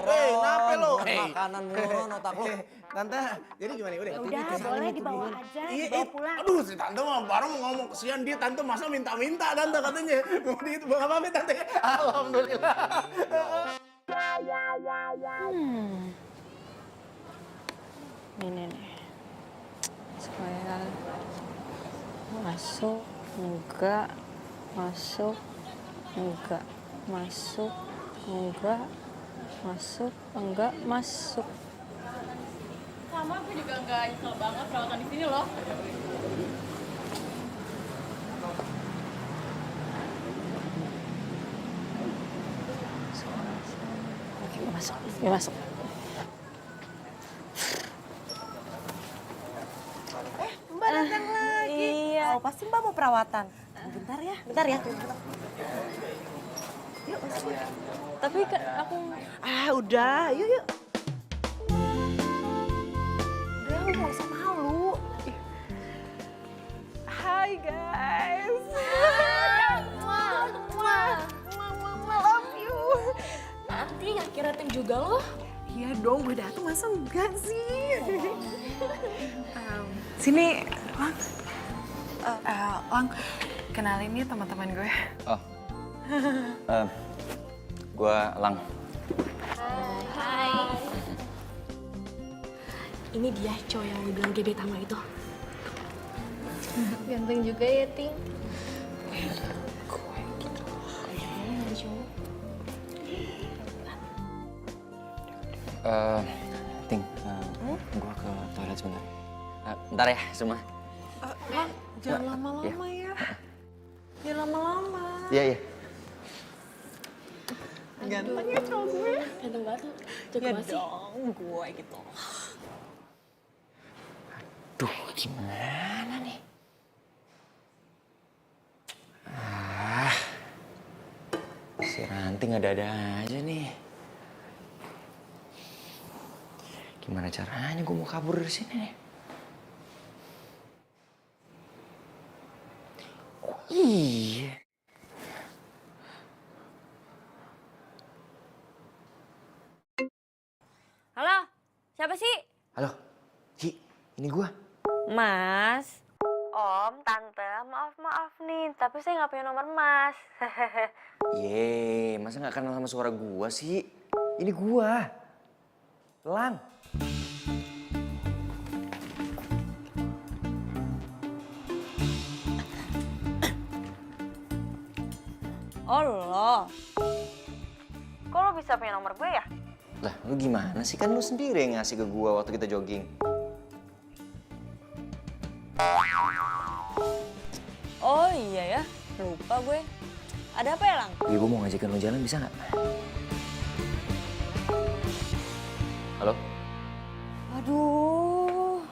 Kenapa lo? makanan mulu Ron, otak lo. Tante, jadi gimana? Udah Boleh dibawa aja, dibawa pulang. Aduh, si tante mah baru mau ngomong kesian dia, tante masa minta-minta tante katanya. Mau gitu, nggak apa-apa tante. Alhamdulillah. Ini nih. Supaya masuk, enggak, masuk, enggak, masuk, enggak, masuk, enggak, masuk. Sama gue juga nggak nyesel banget perawatan di sini loh. Masuk, ya masuk. Mbak datang lagi. Iya. Oh, pasti Mbak mau perawatan. Bentar ya. Yuk, masuk. Tapi kan aku Udah, yuk. Udah, lu gak usah malu. Hai guys. Love you. Nanti akhirnya tim juga loh. Iya dong, gue datang masa enggak sih? Sini, Lang. Lang, kenalin nih teman-teman gue. Oh, Gue Lang. Hai. Ini dia cowok yang lu bilang gebet sama itu. Ganteng juga ya, Ting. Ting, gue ke toilet sebentar. Bentar ya semua. Lang, jangan lama-lama ya. Jangan lama-lama. Iya, iya. Ganteng ya cowok gue. Ganteng banget tuh. Jago Ya banget sih. dong, gue gitu. Duh, gimana nih? Si Ranting ada-ada aja nih. Gimana caranya gue mau kabur dari sini nih? Oh iya. Halo, siapa sih? Halo, Ci, ini gua. Mas. Om, Tante, maaf nih, tapi saya nggak punya nomor Mas. Ye, masa nggak kenal sama suara gua sih? Ini gua, Lang. Oh lo. Kok lo bisa punya nomor gue ya? Lah, lu gimana sih? Kan lu sendiri yang ngasih ke gua waktu kita jogging. Oh iya ya, lupa gue. Ada apa ya, Lang? Ya, gua mau ngajakin lu jalan, bisa nggak? Halo? Aduh,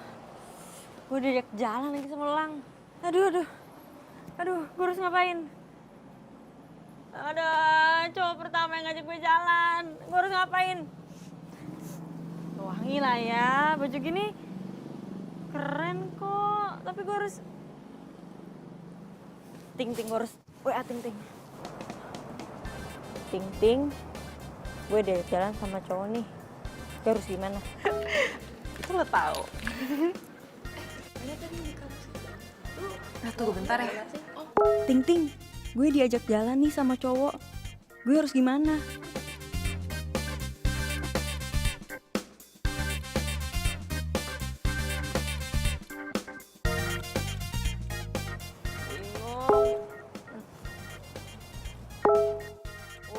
gue diajak jalan lagi sama Lang. Aduh, gue harus ngapain? Ada cowok pertama yang ngajak gue jalan. Gue harus ngapain? Wangi lah ya, baju gini keren kok. Tapi gue harus... Ting, gue harus... WA Ting. Ting, gue diajak jalan sama cowok nih. Gue harus gimana? Itu lo tahu. Nah, tunggu bentar ya. Ting, gue diajak jalan nih sama cowok. Gue harus gimana?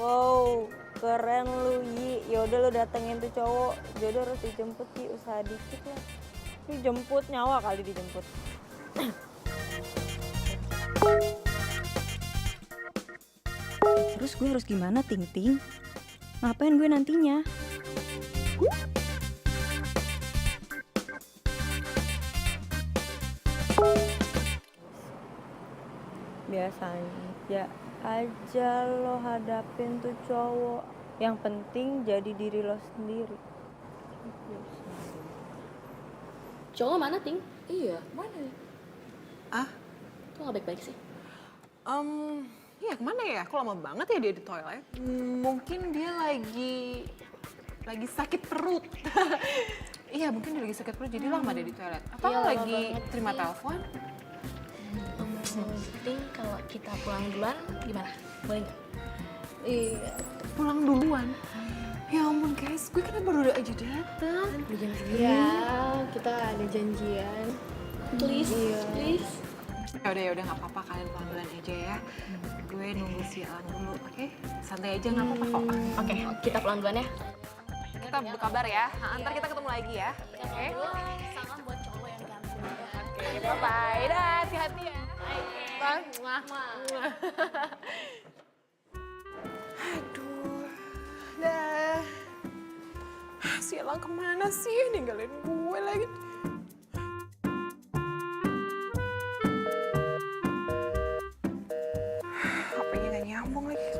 Wow, keren lu Yi. Yaudah lu datengin tuh cowok. Jodoh harus dijemput Yi, usaha dikit lah. Dijemput, nyawa kali dijemput. Terus gue harus gimana, Ting? Ngapain gue nantinya? Biasanya aja lo hadapin tuh cowok. Yang penting jadi diri lo sendiri. Cowok mana, Ting? Iya, mana? Ah? Kok nggak baik-baik sih? Iya kemana ya? Kok lama banget ya dia di toilet? Mungkin dia lagi sakit perut. Iya mungkin dia lagi sakit perut jadi lama dia di toilet. Apa Iya, lama lagi banget terima sih. telepon? Ting, kalau kita pulang duluan gimana? Boleh nggak? Iya, pulang duluan. Ya ampun guys, gue kan baru aja datang. Ya, kita ada janjian. Please. Ya udah nggak apa-apa, kalian pulang duluan aja ya. Gue nunggu si Alan dulu, oke? Santai aja nggak apa-apa kok. Oke, kita pulang duluan ya. Kita berkabar ya. Ntar kita ketemu lagi ya. Oke? Salam buat cowok yang ganteng. Oke, bye-bye. Dah, hati-hati ya. Bye. Muah. Aduh, dah. Si Elang kemana sih? Ninggalin gue lagi. HP-nya nggak nyambung lagi.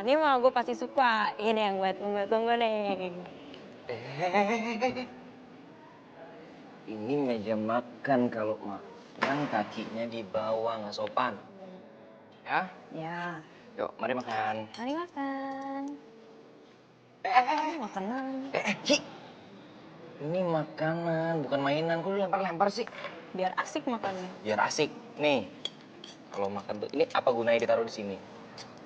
Ini mah gue pasti suka. Ini yang buat tunggu nih. Ini meja makan, kalau makan kakinya di bawah, nggak sopan. Ya? Ya, Yuk, mari makan. mari makan. Makanan. Ci. Ini makanan, bukan mainan. Kok lu lempar-lempar sih? Biar asik makannya. Biar asik. Nih, kalau makan tuh, ini apa gunanya ditaruh di sini?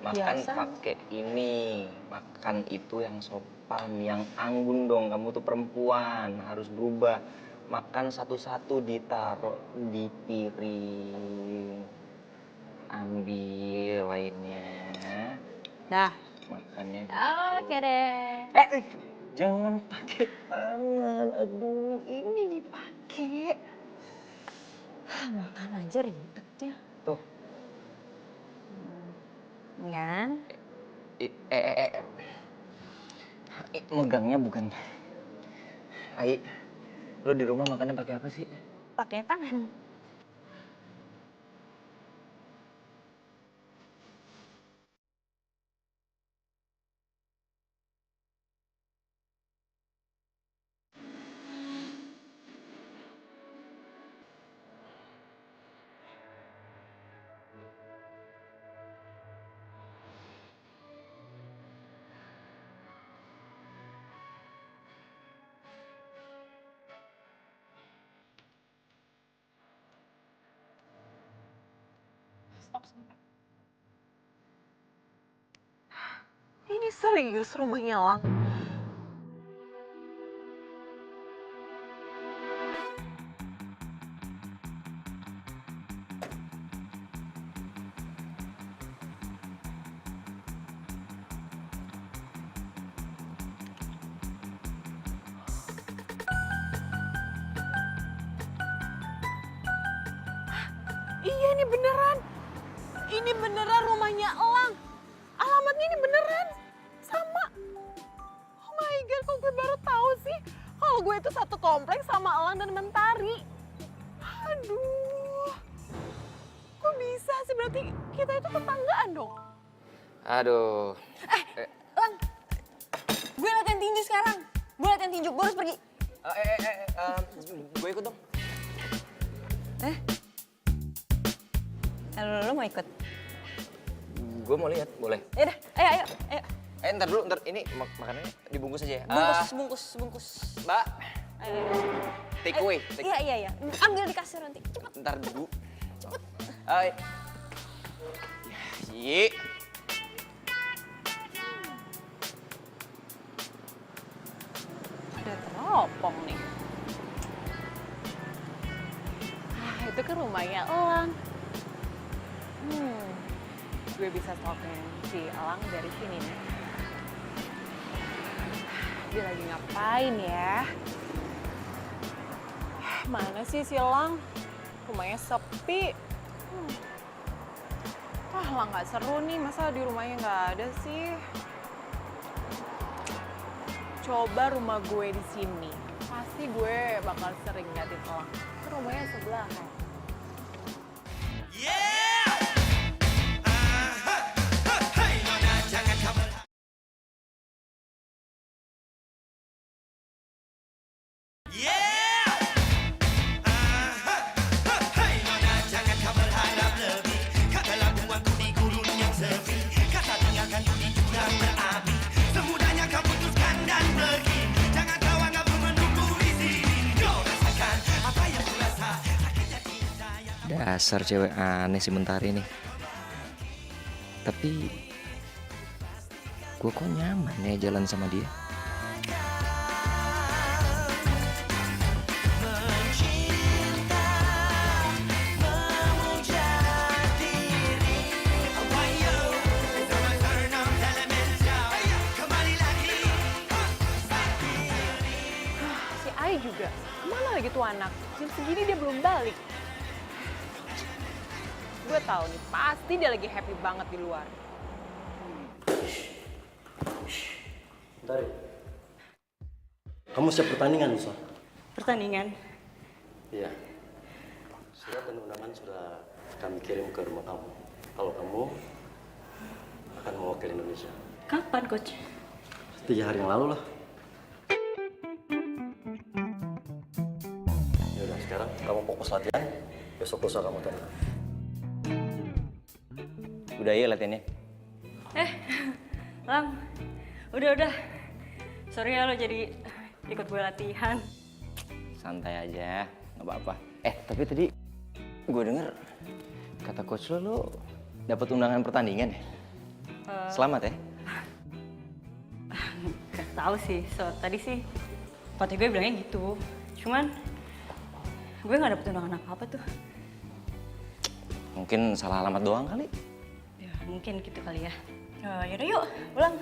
Makan Biasa. pakai ini. Makan itu yang sopan, yang anggun dong. Kamu tuh perempuan, harus berubah. Makan satu-satu ditaruh di piring. Ambil lainnya. Dah. Makannya. Oke deh. Jangan pakai tangan. Aduh, ini dipakai. Makan aja ribet ya. Tuh. Kan? Megangnya bukan. Ai, lo di rumah makannya pakai apa sih? Pakai tangan. Ini serius rumahnya Lang? Iya ini beneran. Ini beneran rumahnya Elang. Alamatnya ini beneran. Sama. Oh my god, kok gue baru tahu sih. Kalau gue itu satu kompleks sama Elang dan Mentari. Aduh. Kok bisa sih? Berarti kita itu tetanggaan dong. Aduh. Lang, gue latihan tinju sekarang. Gue latihan tinju, gue harus pergi. Gue ikut dong. Lo mau ikut? Gue mau lihat, boleh. Yaudah, ayo. Ntar dulu, makanannya dibungkus aja ya. Bungkus. Mbak, take away. Iya. Ambil di kasir nanti. Cepet. Ntar dulu. Cepet. Hai. Yi. Ada teropong nih. Itu kan rumahnya Elang. Gue bisa stalking si Elang dari sini nih. Dia lagi ngapain ya? Mana sih si Elang? Rumahnya sepi. Lah nggak seru nih, masa di rumahnya nggak ada sih? Coba rumah gue di sini, pasti gue bakal sering liatin Elang. Itu rumahnya sebelah kan? Dasar cewek aneh si Mentari nih. Tapi gue kok nyaman ya jalan sama dia. Si Ai juga, kemana lagi tuh anak? Jam segini dia belum balik. Gue tahu nih, pasti dia lagi happy banget di luar. Mentari, kamu siap pertandingan, Nusa? Pertandingan? Iya. Surat dan undangan sudah kami kirim ke rumah kamu. Kalau kamu akan mewakili Indonesia. Kapan, Coach? 3 hari yang lalu lah. Yaudah, sekarang kamu fokus latihan. Besok lusa kamu tanding. Udah ya latihannya. Lang, udah. Sorry ya lo jadi ikut gue latihan. Santai aja, nggak apa-apa. Tapi tadi gue denger kata coach lo dapat undangan pertandingan ya? Selamat ya. Gak tahu sih, tadi sih pelatih gue bilangnya gitu. Cuman gue gak dapet undangan apa-apa tuh. Mungkin salah alamat doang kali. Ya mungkin gitu kali ya. Yaudah yuk, pulang.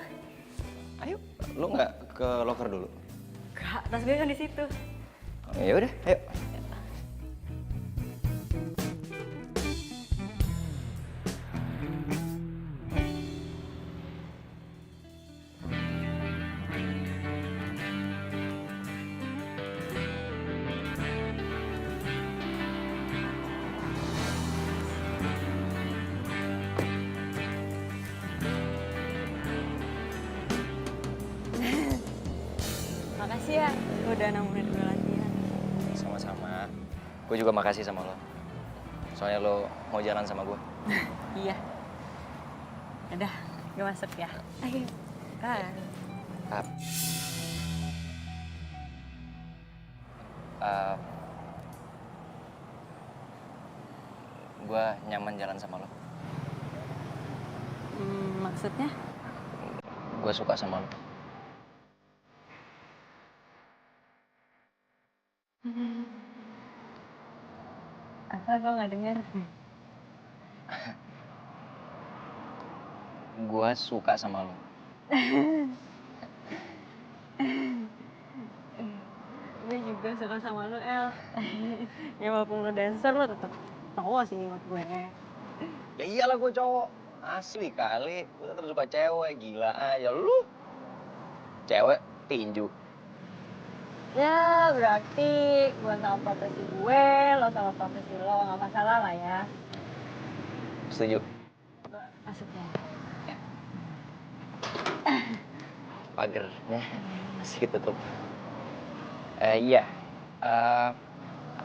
Ayo, lo nggak ke locker dulu? Gak, tas gue kan di situ. Ya udah, ayo. Makasih ya, udah nemenin gue latihan. Sama-sama. Gue juga makasih sama lo. Soalnya lo mau jalan sama gue. Iya. Udah, gue masuk ya. Ayo. Gue nyaman jalan sama lo. Maksudnya? Gue suka sama lo. Apa gue gak denger? Gue suka sama lo. Gue juga suka sama lu, El. Ya walaupun lu dancer, lu tetep cowok sih buat gue. Ya iyalah gue cowok. Asli kali. Gue tetep suka cewek. Gila aja lu. Cewek tinju. Ya berarti gue sama profesi gue, lo sama profesi lo, gak masalah lah ya. Setuju. Masuk ya. Pagernya masih tutup. Iya.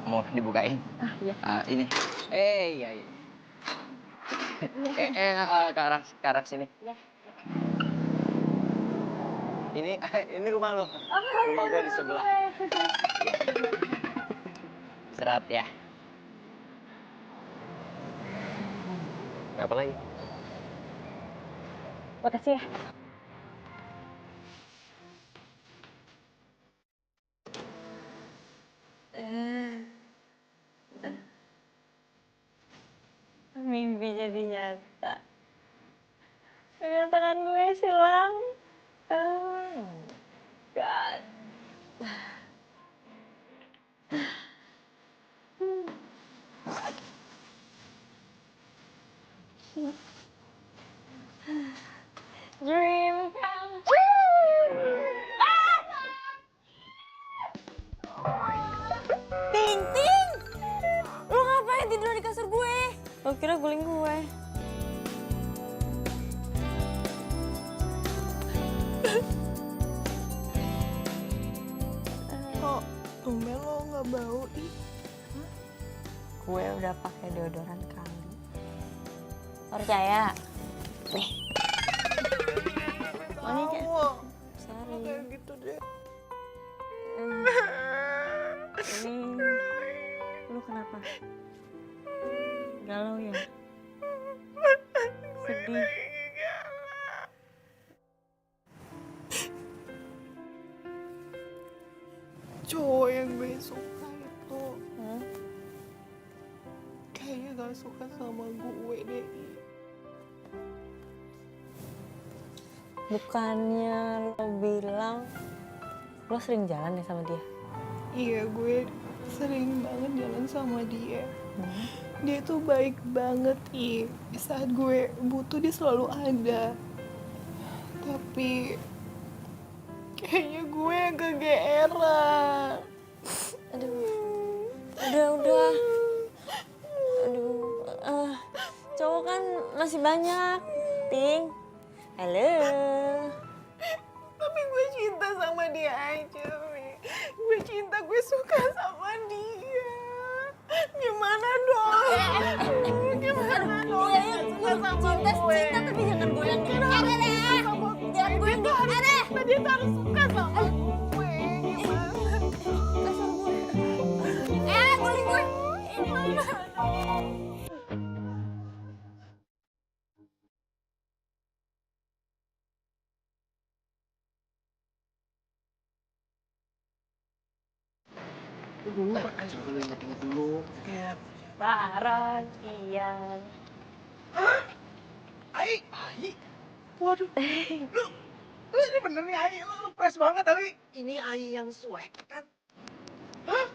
Mau dibukain? Iya. Ini. Iya. Ke arah sini. Iya. Ini rumah lo. Rumah gue di sebelah. Istirahat ya. Apa lagi? Makasih ya. Mimpi jadi nyata. Dengan tangan gue silang. Oh God. Dream come true. Ting ting. Lu ngapain tidur di kasur gue? Lo kira guling gue? Kok tumben lo nggak bau ih? Gue udah pakai deodoran kali. Percaya? Nih. Ini kan. Sorry. Kayak gitu deh. Ini. Lu kenapa? Galau ya? Sedih. Cowok yang gue suka itu kayaknya gak suka sama gue deh. Bukannya lo bilang lo sering jalan ya sama dia? Iya, gue sering banget jalan sama dia. Dia tuh baik banget, saat gue butuh dia selalu ada. Tapi kayaknya gue yang kegeeran. Udah. Aduh, cowok kan masih banyak, Ting. Halo. Tapi gue cinta sama dia aja, gue cinta, gue suka sama dia. Gimana dong? Gimana dong? Suka sama gue. Cinta tapi jangan goyang di ada deh. Jangan goyang di ada. Dia tuh harus suka sama gue. Gimana? Kasar gue. Guling gue. Coba inget dulu. Baron Ian. Ai. Waduh. Lu ini bener nih Ai, lu fresh banget tapi ini Ai yang swag kan? Hah?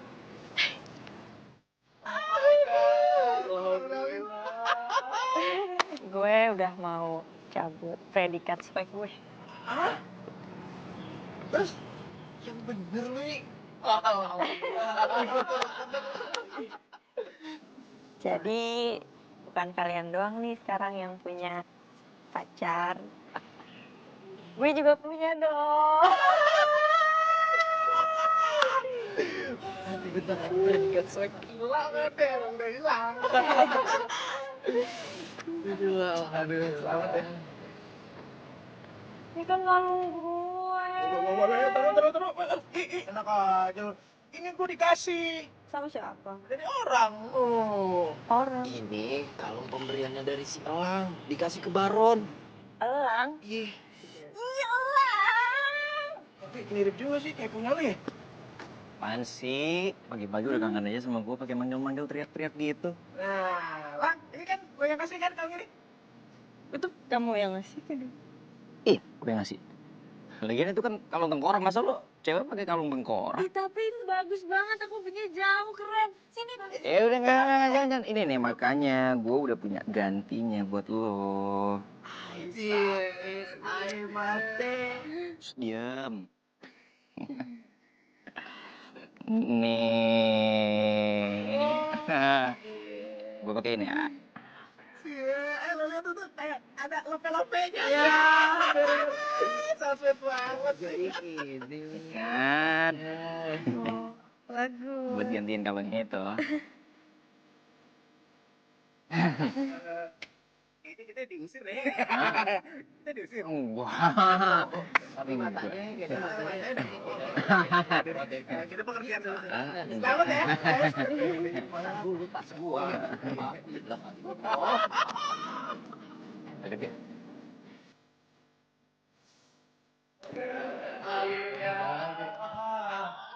Gue udah mau cabut predikat swag gue. Hah? Terus yang bener lu nih. Jadi bukan kalian doang nih sekarang yang punya pacar. Gue juga punya dong. Bentar, predikat swag hilang deh, udah hilang. Aduh, selamat ya. Ini kan kalung gue. Taruh. Enak aja lu. Ini gue dikasih Sama siapa? dari orang. Orang. Ini kalung pemberiannya dari si Elang, dikasih ke Baron. Elang. Iya. Iya Elang. Tapi mirip juga sih kayak punya lu ya. Apaan sih? Pagi-pagi udah kangen aja sama gue pakai manggil-manggil teriak-teriak gitu. Nah, Lang, ini kan gue yang kasih kan kalung ini. Itu kamu yang ngasih kan? Ih, gue yang ngasih. Lagian itu kan kalung tengkorak, masa lo cewek pakai kalung tengkorak? Tapi itu bagus banget, aku punya jauh keren. Sini. Udah jangan. Ini nih makanya gue udah punya gantinya buat lo. Ai mate. Shh, diam. Nih. Gue pakai ini ya. Lo lihat tuh kayak ada lope-lopenya. Ya. So sweet banget sih. Kan. Lagu. Buat gantiin kalungnya itu. Ini kita diusir deh. Kita diusir. Wah. Tapi Matanya gitu. Kita pengertian dulu. Selamat ya. dulu tas gua. Ada dia.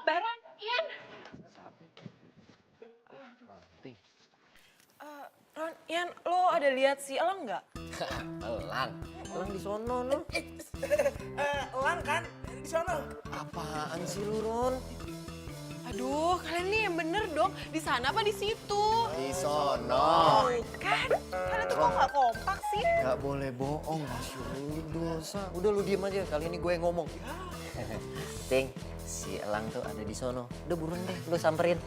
Baron, Ian. Ron, Ian, lo ada lihat si Elang nggak? Elang di sono lo. Elang kan di sono. Apaan sih lu, Ron? Aduh, kalian nih yang bener dong. Di sana apa di situ? Di sono. Kan, kalian tuh kok nggak kompak sih? Gak boleh bohong, Masya Allah, dosa. Udah lu diem aja, kali ini gue yang ngomong. Ting, si Elang tuh ada di sono. Udah buruan deh, lu samperin.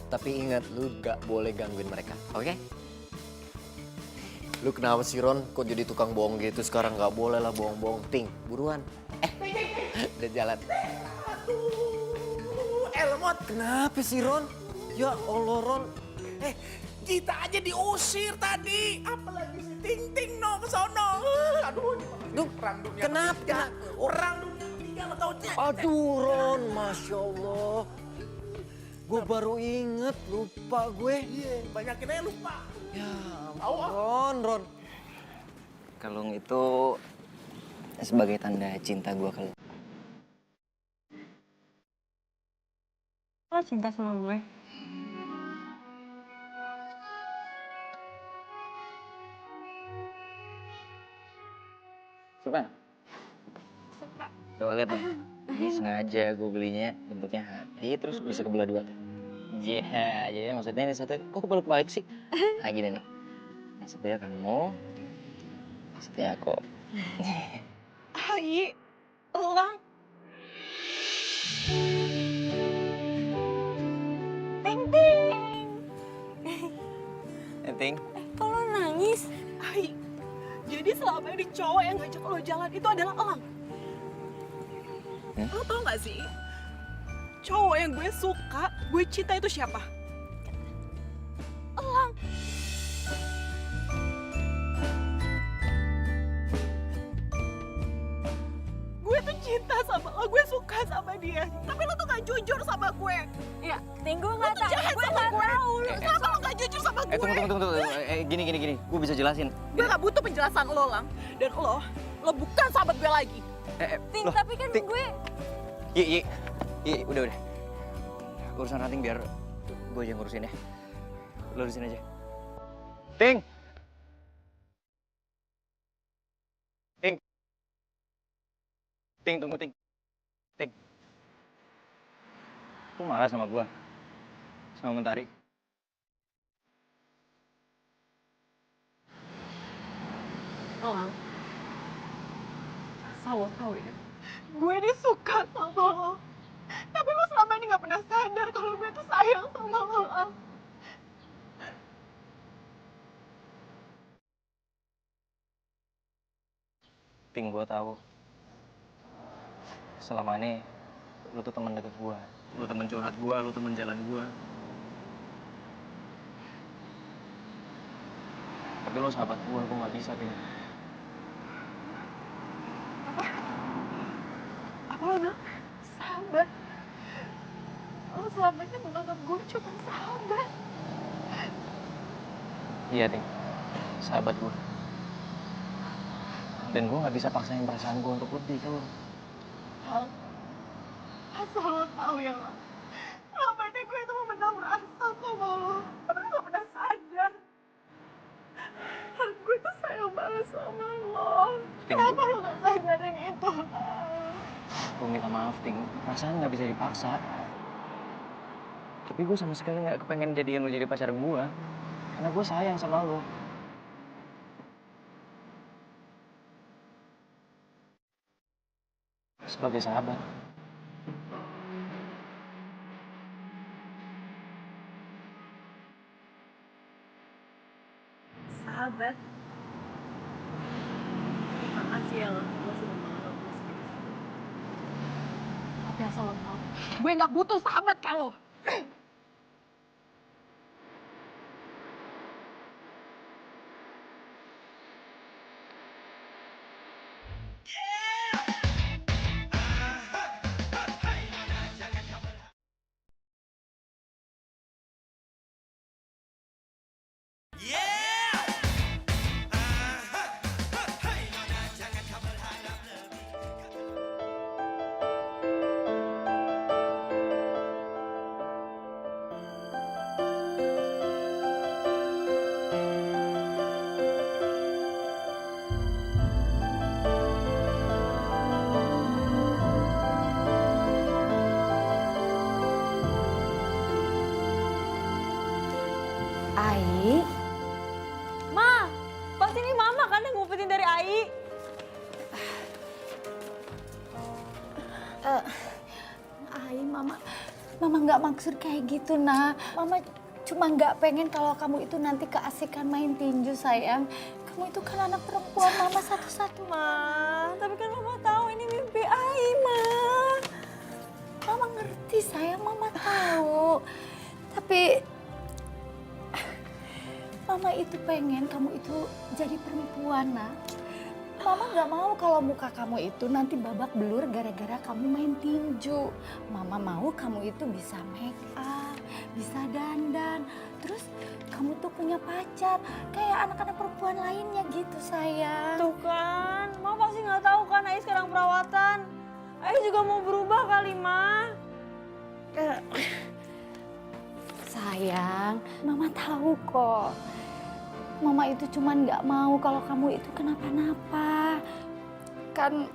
Tapi ingat, lu gak boleh gangguin mereka, oke? Lu kenapa sih, Ron? Kok jadi tukang bohong gitu sekarang? Gak boleh lah bohong-bohong. Ting, buruan. Udah jalan. Elmot. Kenapa sih, Ron? Ya Allah, Ron. Kita aja diusir tadi. Apalagi si Ting Ting no ke sono. Aduh, Duh, perang dunia kenapa? ketiga. Perang dunia ketiga lo tau cek. Aduh, Ron, Masya Allah. Gue baru inget, lupa gue. Iya, banyak kita yang lupa. Ya ampun, Ron. Kalung itu sebagai tanda cinta gue ke lu. Lo cinta sama gue? Suka? Suka. Coba lihat nih. Ini sengaja gue belinya bentuknya hati, terus bisa kebelah dua. Iya, jadi maksudnya ini satu, kok kebalik-balik sih? Nah gini nih. Ini setia kamu, setia aku. Ai, Elang. Ting ting. Ting. Kok lo nangis? Ai, jadi selama ini cowok yang ngajak lo jalan itu adalah Elang. Lo tau gak sih? Cowok yang gue suka, gue cinta itu siapa? Elang. Gue tuh cinta sama lo, gue suka sama dia. Tapi lo tuh gak jujur sama gue. Ya, Ting, gue gak tau. Jahat Gue sama gak gue. tau. Kenapa lo gak jujur sama gue? Tunggu. Gini. Gue bisa jelasin. Gue gak butuh penjelasan lo, Lang. Dan lo bukan sahabat gue lagi. Ting, Loh, tapi kan Ting. gue... Iya, udah. urusan ranting biar gue aja yang ngurusin ya. Lo di sini aja. Ting! Ting! Ting, tunggu Ting. Ting. Lu marah sama gue? Sama Mentari? Elang, asal lo tau ya, gue ini suka sama lo. Tapi lo selama ini gak pernah sadar kalau gue tuh sayang sama lo, Elang. Ting, gue tahu. Selama ini lu tuh teman deket gue. Lu teman curhat gue, lu teman jalan gue. Tapi lu sahabat gue gak bisa, Ting. Apa lo bilang? Sahabat? Lo selama ini menganggap gue cuma sahabat. Iya, Ting. Sahabat gue. Dan gue gak bisa paksain perasaan gue untuk lebih ke lu. Asal lo tau ya, Lang. Selama ini gue itu memendam rasa sama lo. Tapi lo gak pernah sadar. Gue tuh sayang banget sama lo. Kenapa lo gak sadarin itu, Lang? Gue minta maaf, Ting. Perasaan gak bisa dipaksa. Tapi gue sama sekali gak kepengen jadiin lu jadi pacar gue. Karena gue sayang sama lu. Sebagai sahabat. Sahabat? Makasih ya, Lang. Lo sudah menganggap gue sebagai sahabat. Tapi asal lo tau, gue gak butuh sahabat kayak lo. Ai, Ma, pas ini Mama kan yang ngumpetin dari Ai. Ai, Mama nggak maksud kayak gitu, Nak. Mama cuma nggak pengen kalau kamu itu nanti keasikan main tinju, sayang. Kamu itu kan anak perempuan Mama satu-satu. Ma, tapi kan Mama tahu ini mimpi Ai, Ma. Mama ngerti, sayang. Mama tahu. Tapi Mama itu pengen kamu itu jadi perempuan, Nak. Mama nggak mau kalau muka kamu itu nanti babak belur gara-gara kamu main tinju. Mama mau kamu itu bisa make up, bisa dandan. Terus kamu tuh punya pacar kayak anak-anak perempuan lainnya gitu, sayang. Tuh kan, Mama pasti nggak tahu kan Ai sekarang perawatan. Ai juga mau berubah kali, Ma. Sayang, Mama tahu kok. Mama itu cuman nggak mau kalau kamu itu kenapa-napa. Kan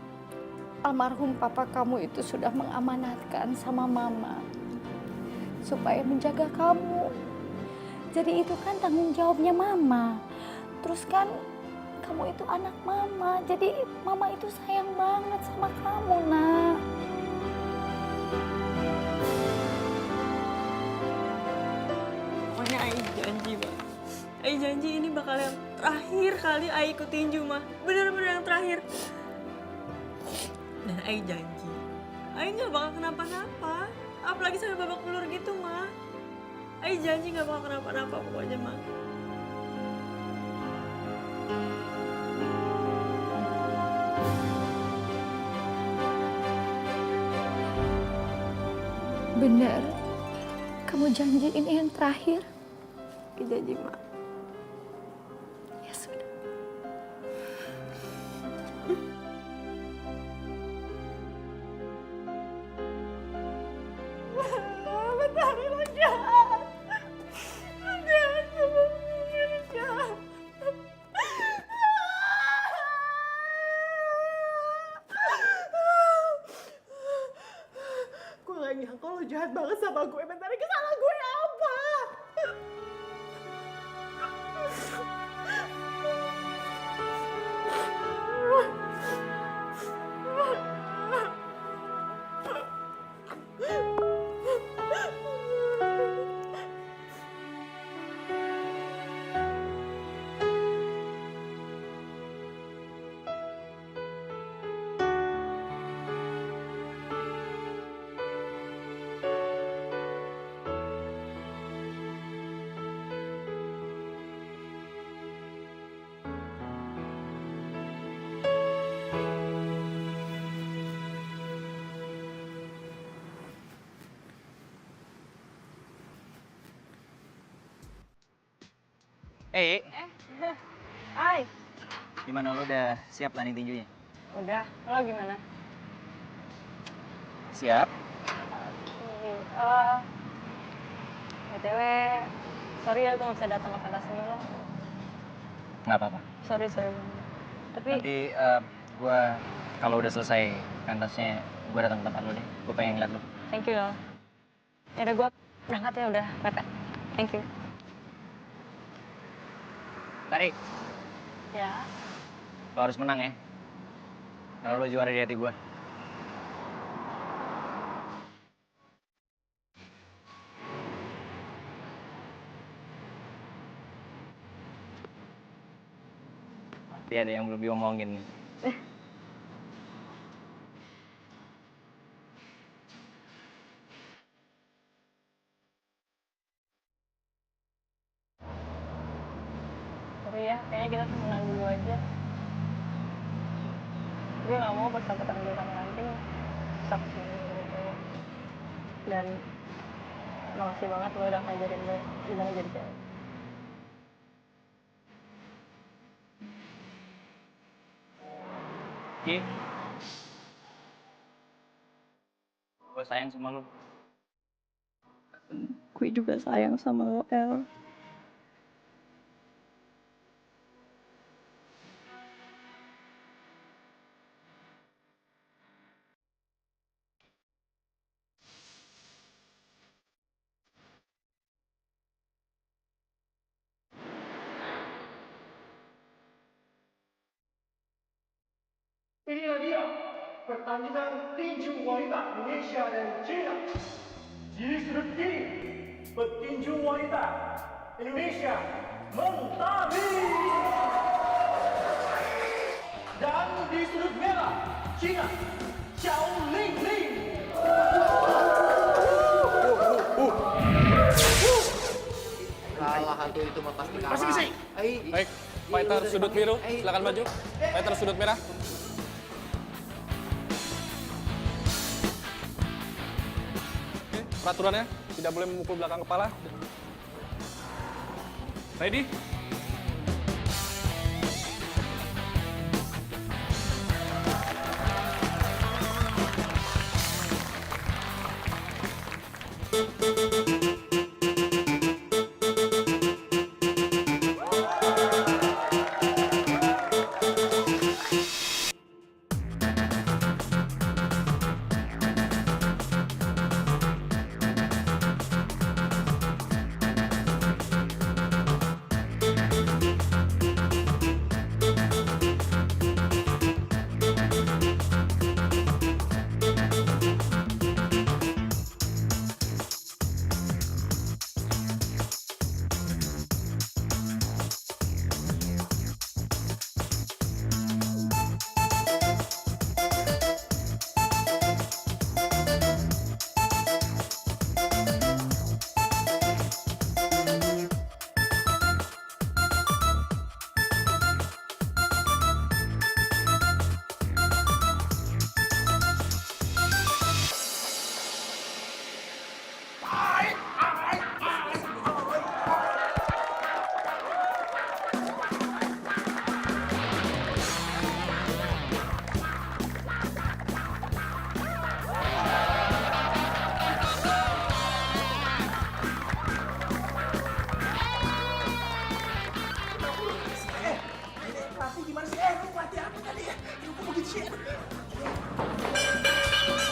almarhum papa kamu itu sudah mengamanatkan sama Mama supaya menjaga kamu. Jadi itu kan tanggung jawabnya Mama. Terus kan kamu itu anak Mama. Jadi Mama itu sayang banget sama kamu, Nak. Pokoknya Ai janji, Ma. Ai janji ini bakal yang terakhir kali Ai ikut tinju, Ma. Bener-bener yang terakhir. Dan Ai janji, Ai nggak bakal kenapa-napa. Apalagi sampai babak belur gitu, Ma. Ai janji nggak bakal kenapa-napa pokoknya, Ma. Bener, kamu janji ini yang terakhir. Ai janji, Ma. Ya sudah. Bentar, gak nyangka lo jahat banget sama gue. Bentar lagi salah gue apa? Hai. Gimana lo udah siap landing tinjunya? Udah, lo gimana? Siap. BTW, sorry ya gue gak bisa datang ke pentas ini lo. Nggak apa-apa. Sorry banget. Tapi Nanti gue kalau udah selesai pentasnya, gue datang ke tempat lo deh. Gue pengen ngeliat lo. thank you lo. Yaudah gue berangkat ya, udah mepet. Thank you. Tarik, Ya. lo harus menang ya. Kalau lo juara di hati gue. Pasti ada yang belum diomongin. Tapi ya, kayaknya kita tuh menang dulu aja. Gue gak mau persahabatan gue sama Ranting rusak gitu. Dan makasih banget lo udah ngajarin gue gimana jadi cewek. Ki, gue sayang sama lo. Gue juga sayang sama lo, El. Inilah dia pertandingan tinju wanita Indonesia dan China. Di sudut kiri, petinju wanita Indonesia Mentari. Dan di sudut merah, China, Xiao Ling Ling. Kalah hantu itu mah pasti kalah. Pasti bisa. Baik, fighter sudut biru, silakan maju. Fighter sudut merah. Oke, peraturannya tidak boleh memukul belakang kepala. Ready?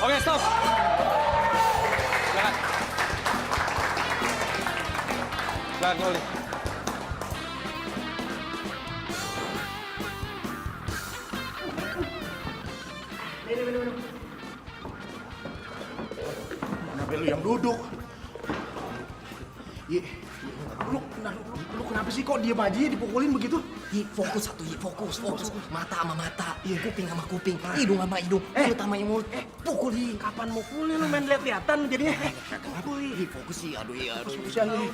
Oke, stop. Silakan kembali. Kenapa lu yang duduk? Ye, lu kenapa sih kok diem aja dipukulin begitu? Fokus satu, fokus. Mata sama mata, kuping sama kuping, hidung sama hidung, mulut sama mulut. Pukul, Kapan mau pulih lu main lihat-lihatan jadinya? fokus sih, aduh. Bisa, lu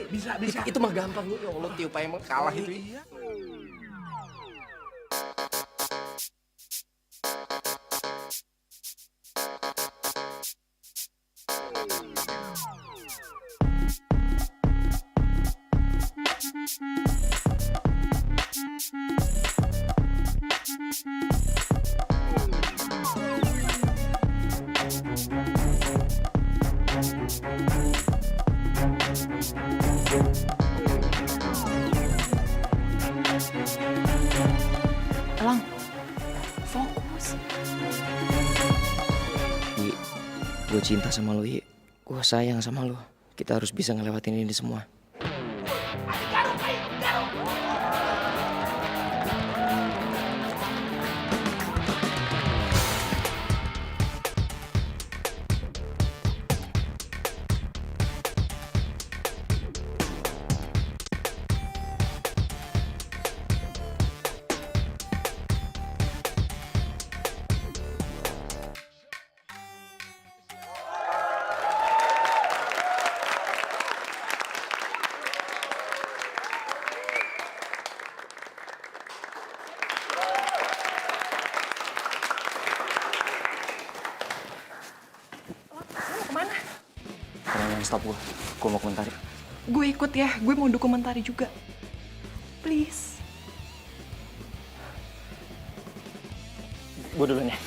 bisa. Bisa. Itu mah gampang, ya Allah, tiup aja emang kalah itu. Elang, fokus. Gue cinta sama lo, gue sayang sama lo. Kita harus bisa ngelewatin ini semua. Stop gue mau komentari. Gue ikut ya, gue mau dokumentari juga. Please. Gue duluan ya.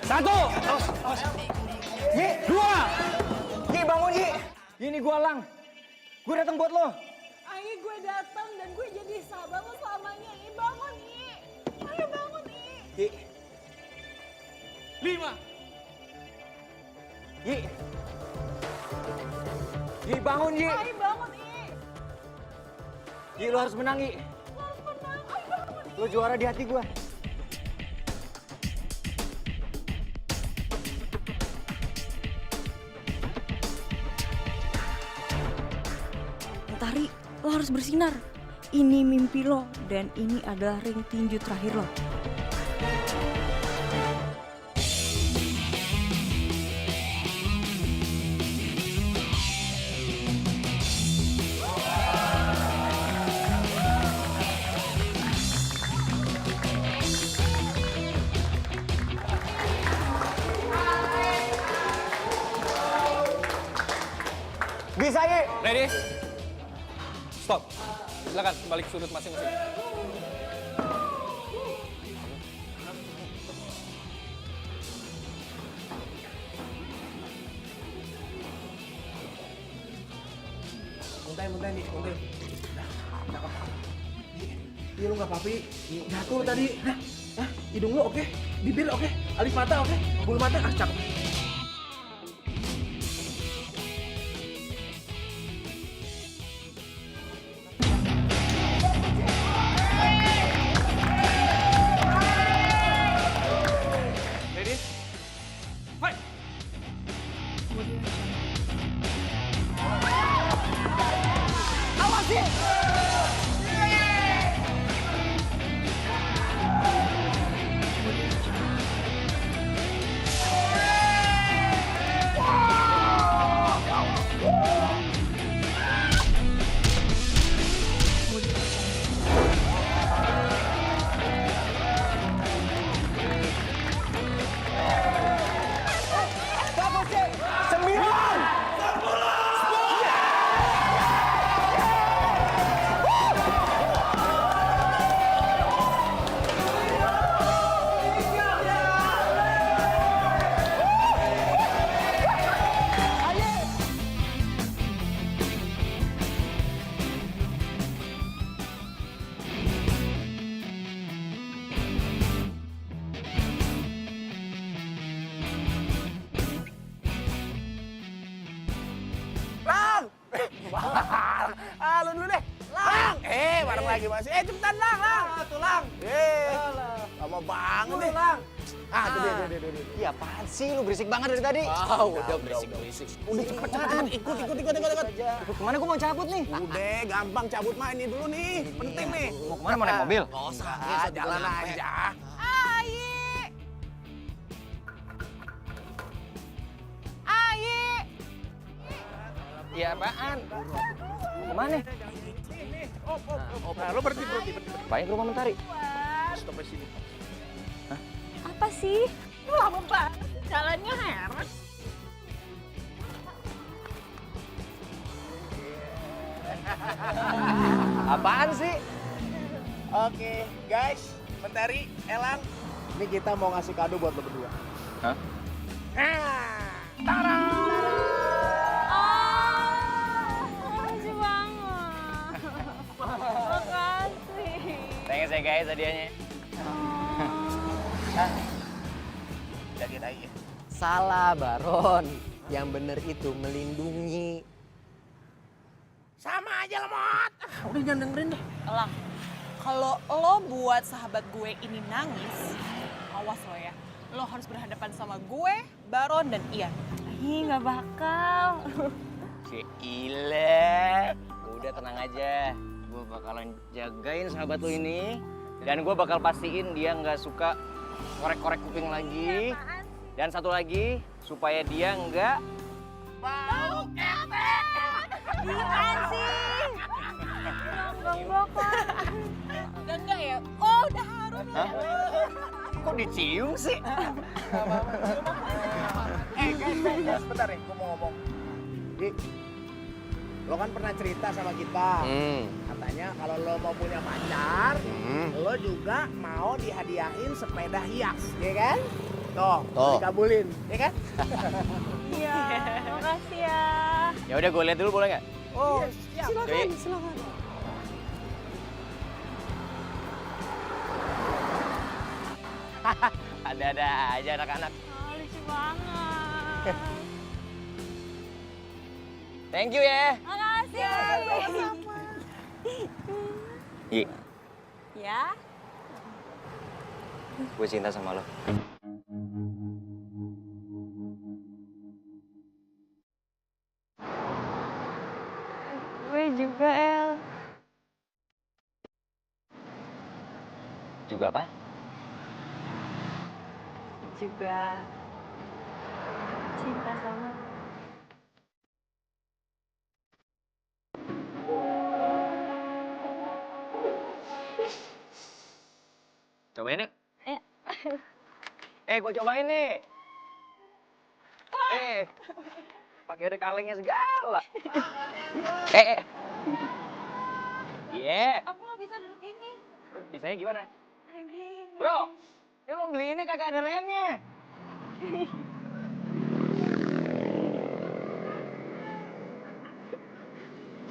Satu, dua, bangun ini gue Lang, gue datang buat lo. Ayo gue datang dan gue jadi sahabat lo selamanya. Bangun, ayo bangun, Lima. Bangun, Ayo bangun, Lo harus menang, Lo harus menang. Ayo bangun, Lo juara di hati gue. Mentari, lo harus bersinar. Ini mimpi lo dan ini adalah ring tinju terakhir lo. Bisa, Ready? Stop. Silakan balik ke sudut masing-masing. Muntahin nih. Cakep. Iya lu nggak apa-apa. Jatuh tadi. Hidung lu oke, bibir oke, alis mata oke, bulu mata cakep. Lu dulu deh. Lang. Bareng lagi masih. Cepetan Lang. Tuh Lang. Lama banget deh. Lang. Tuh dia. Iya apaan sih lu berisik banget dari tadi? Udah berisik. Udah cepet. Ikut. Ikut kemana gua mau cabut nih? Udah gampang cabut mah ini dulu nih. Penting nih. Mau kemana mau naik mobil? Nggak usah. Jalan aja. Iya apaan? Mau kemana? Nah, lo berhenti. Ngapain ke rumah Mentari? Stop di sini. Apa sih? Lama banget jalannya, heran. Apaan sih? Oke, guys, Mentari, Elang, ini kita mau ngasih kado buat lo berdua. Hah? Lucu banget. Makasih. Thanks ya guys hadiahnya. Jadi lagi. Salah Baron. Yang bener itu melindungi. Sama aja lemot. Udah jangan dengerin deh. Elang, kalau lo buat sahabat gue ini nangis, awas lo ya. Lo harus berhadapan sama gue, Baron, dan Ian. Ih, nggak bakal. Gila. Udah tenang aja. Gue bakalan jagain sahabat lu ini. Dan gue bakal pastiin dia nggak suka korek-korek kuping lagi. Dan satu lagi, supaya dia nggak Bau ketek. Gimana sih? Nggak bakal. Dan enggak ya? Oh, udah harum ya. Hah? Kok dicium sih? Guys, sebentar nih, gue mau ngomong. Di, lo kan pernah cerita sama kita. Katanya kalau lo mau punya pacar, lo juga mau dihadiahin sepeda hias, ya kan? Tuh. Dikabulin, ya kan? Iya, makasih ya. Ya udah gue lihat dulu boleh nggak? Oh, Silakan. Ada-ada aja anak-anak. Lucu banget. Thank you ya. Makasih. Yi, Ya. gue cinta sama lo. Gue juga, El. Juga apa? Juga cinta sama. Cobain yuk. Ya. Gue cobain nih. Pakai ada kalengnya segala. Aku nggak bisa duduk ini. Bisanya gimana? Bro, ini lo beli ini kagak ada remnya.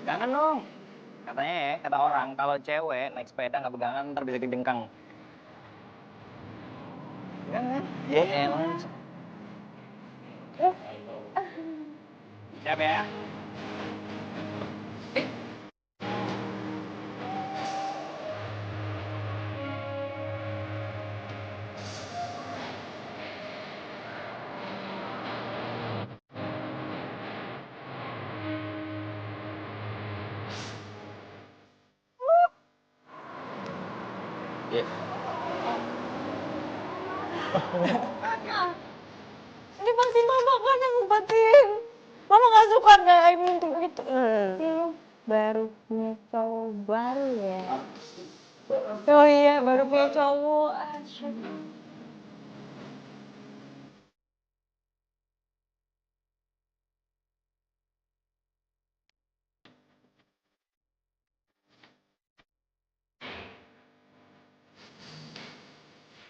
Jangan dong. Katanya ya, kata orang kalau cewek naik sepeda nggak pegangan ntar bisa kedengkang. Jangan. Langsung. Siap ya. Ini pasti mama kan yang ngobatin. Mama gak suka kayak gitu gitu. Baru punya cowok baru ya. Oh iya, baru punya cowok. Asyik.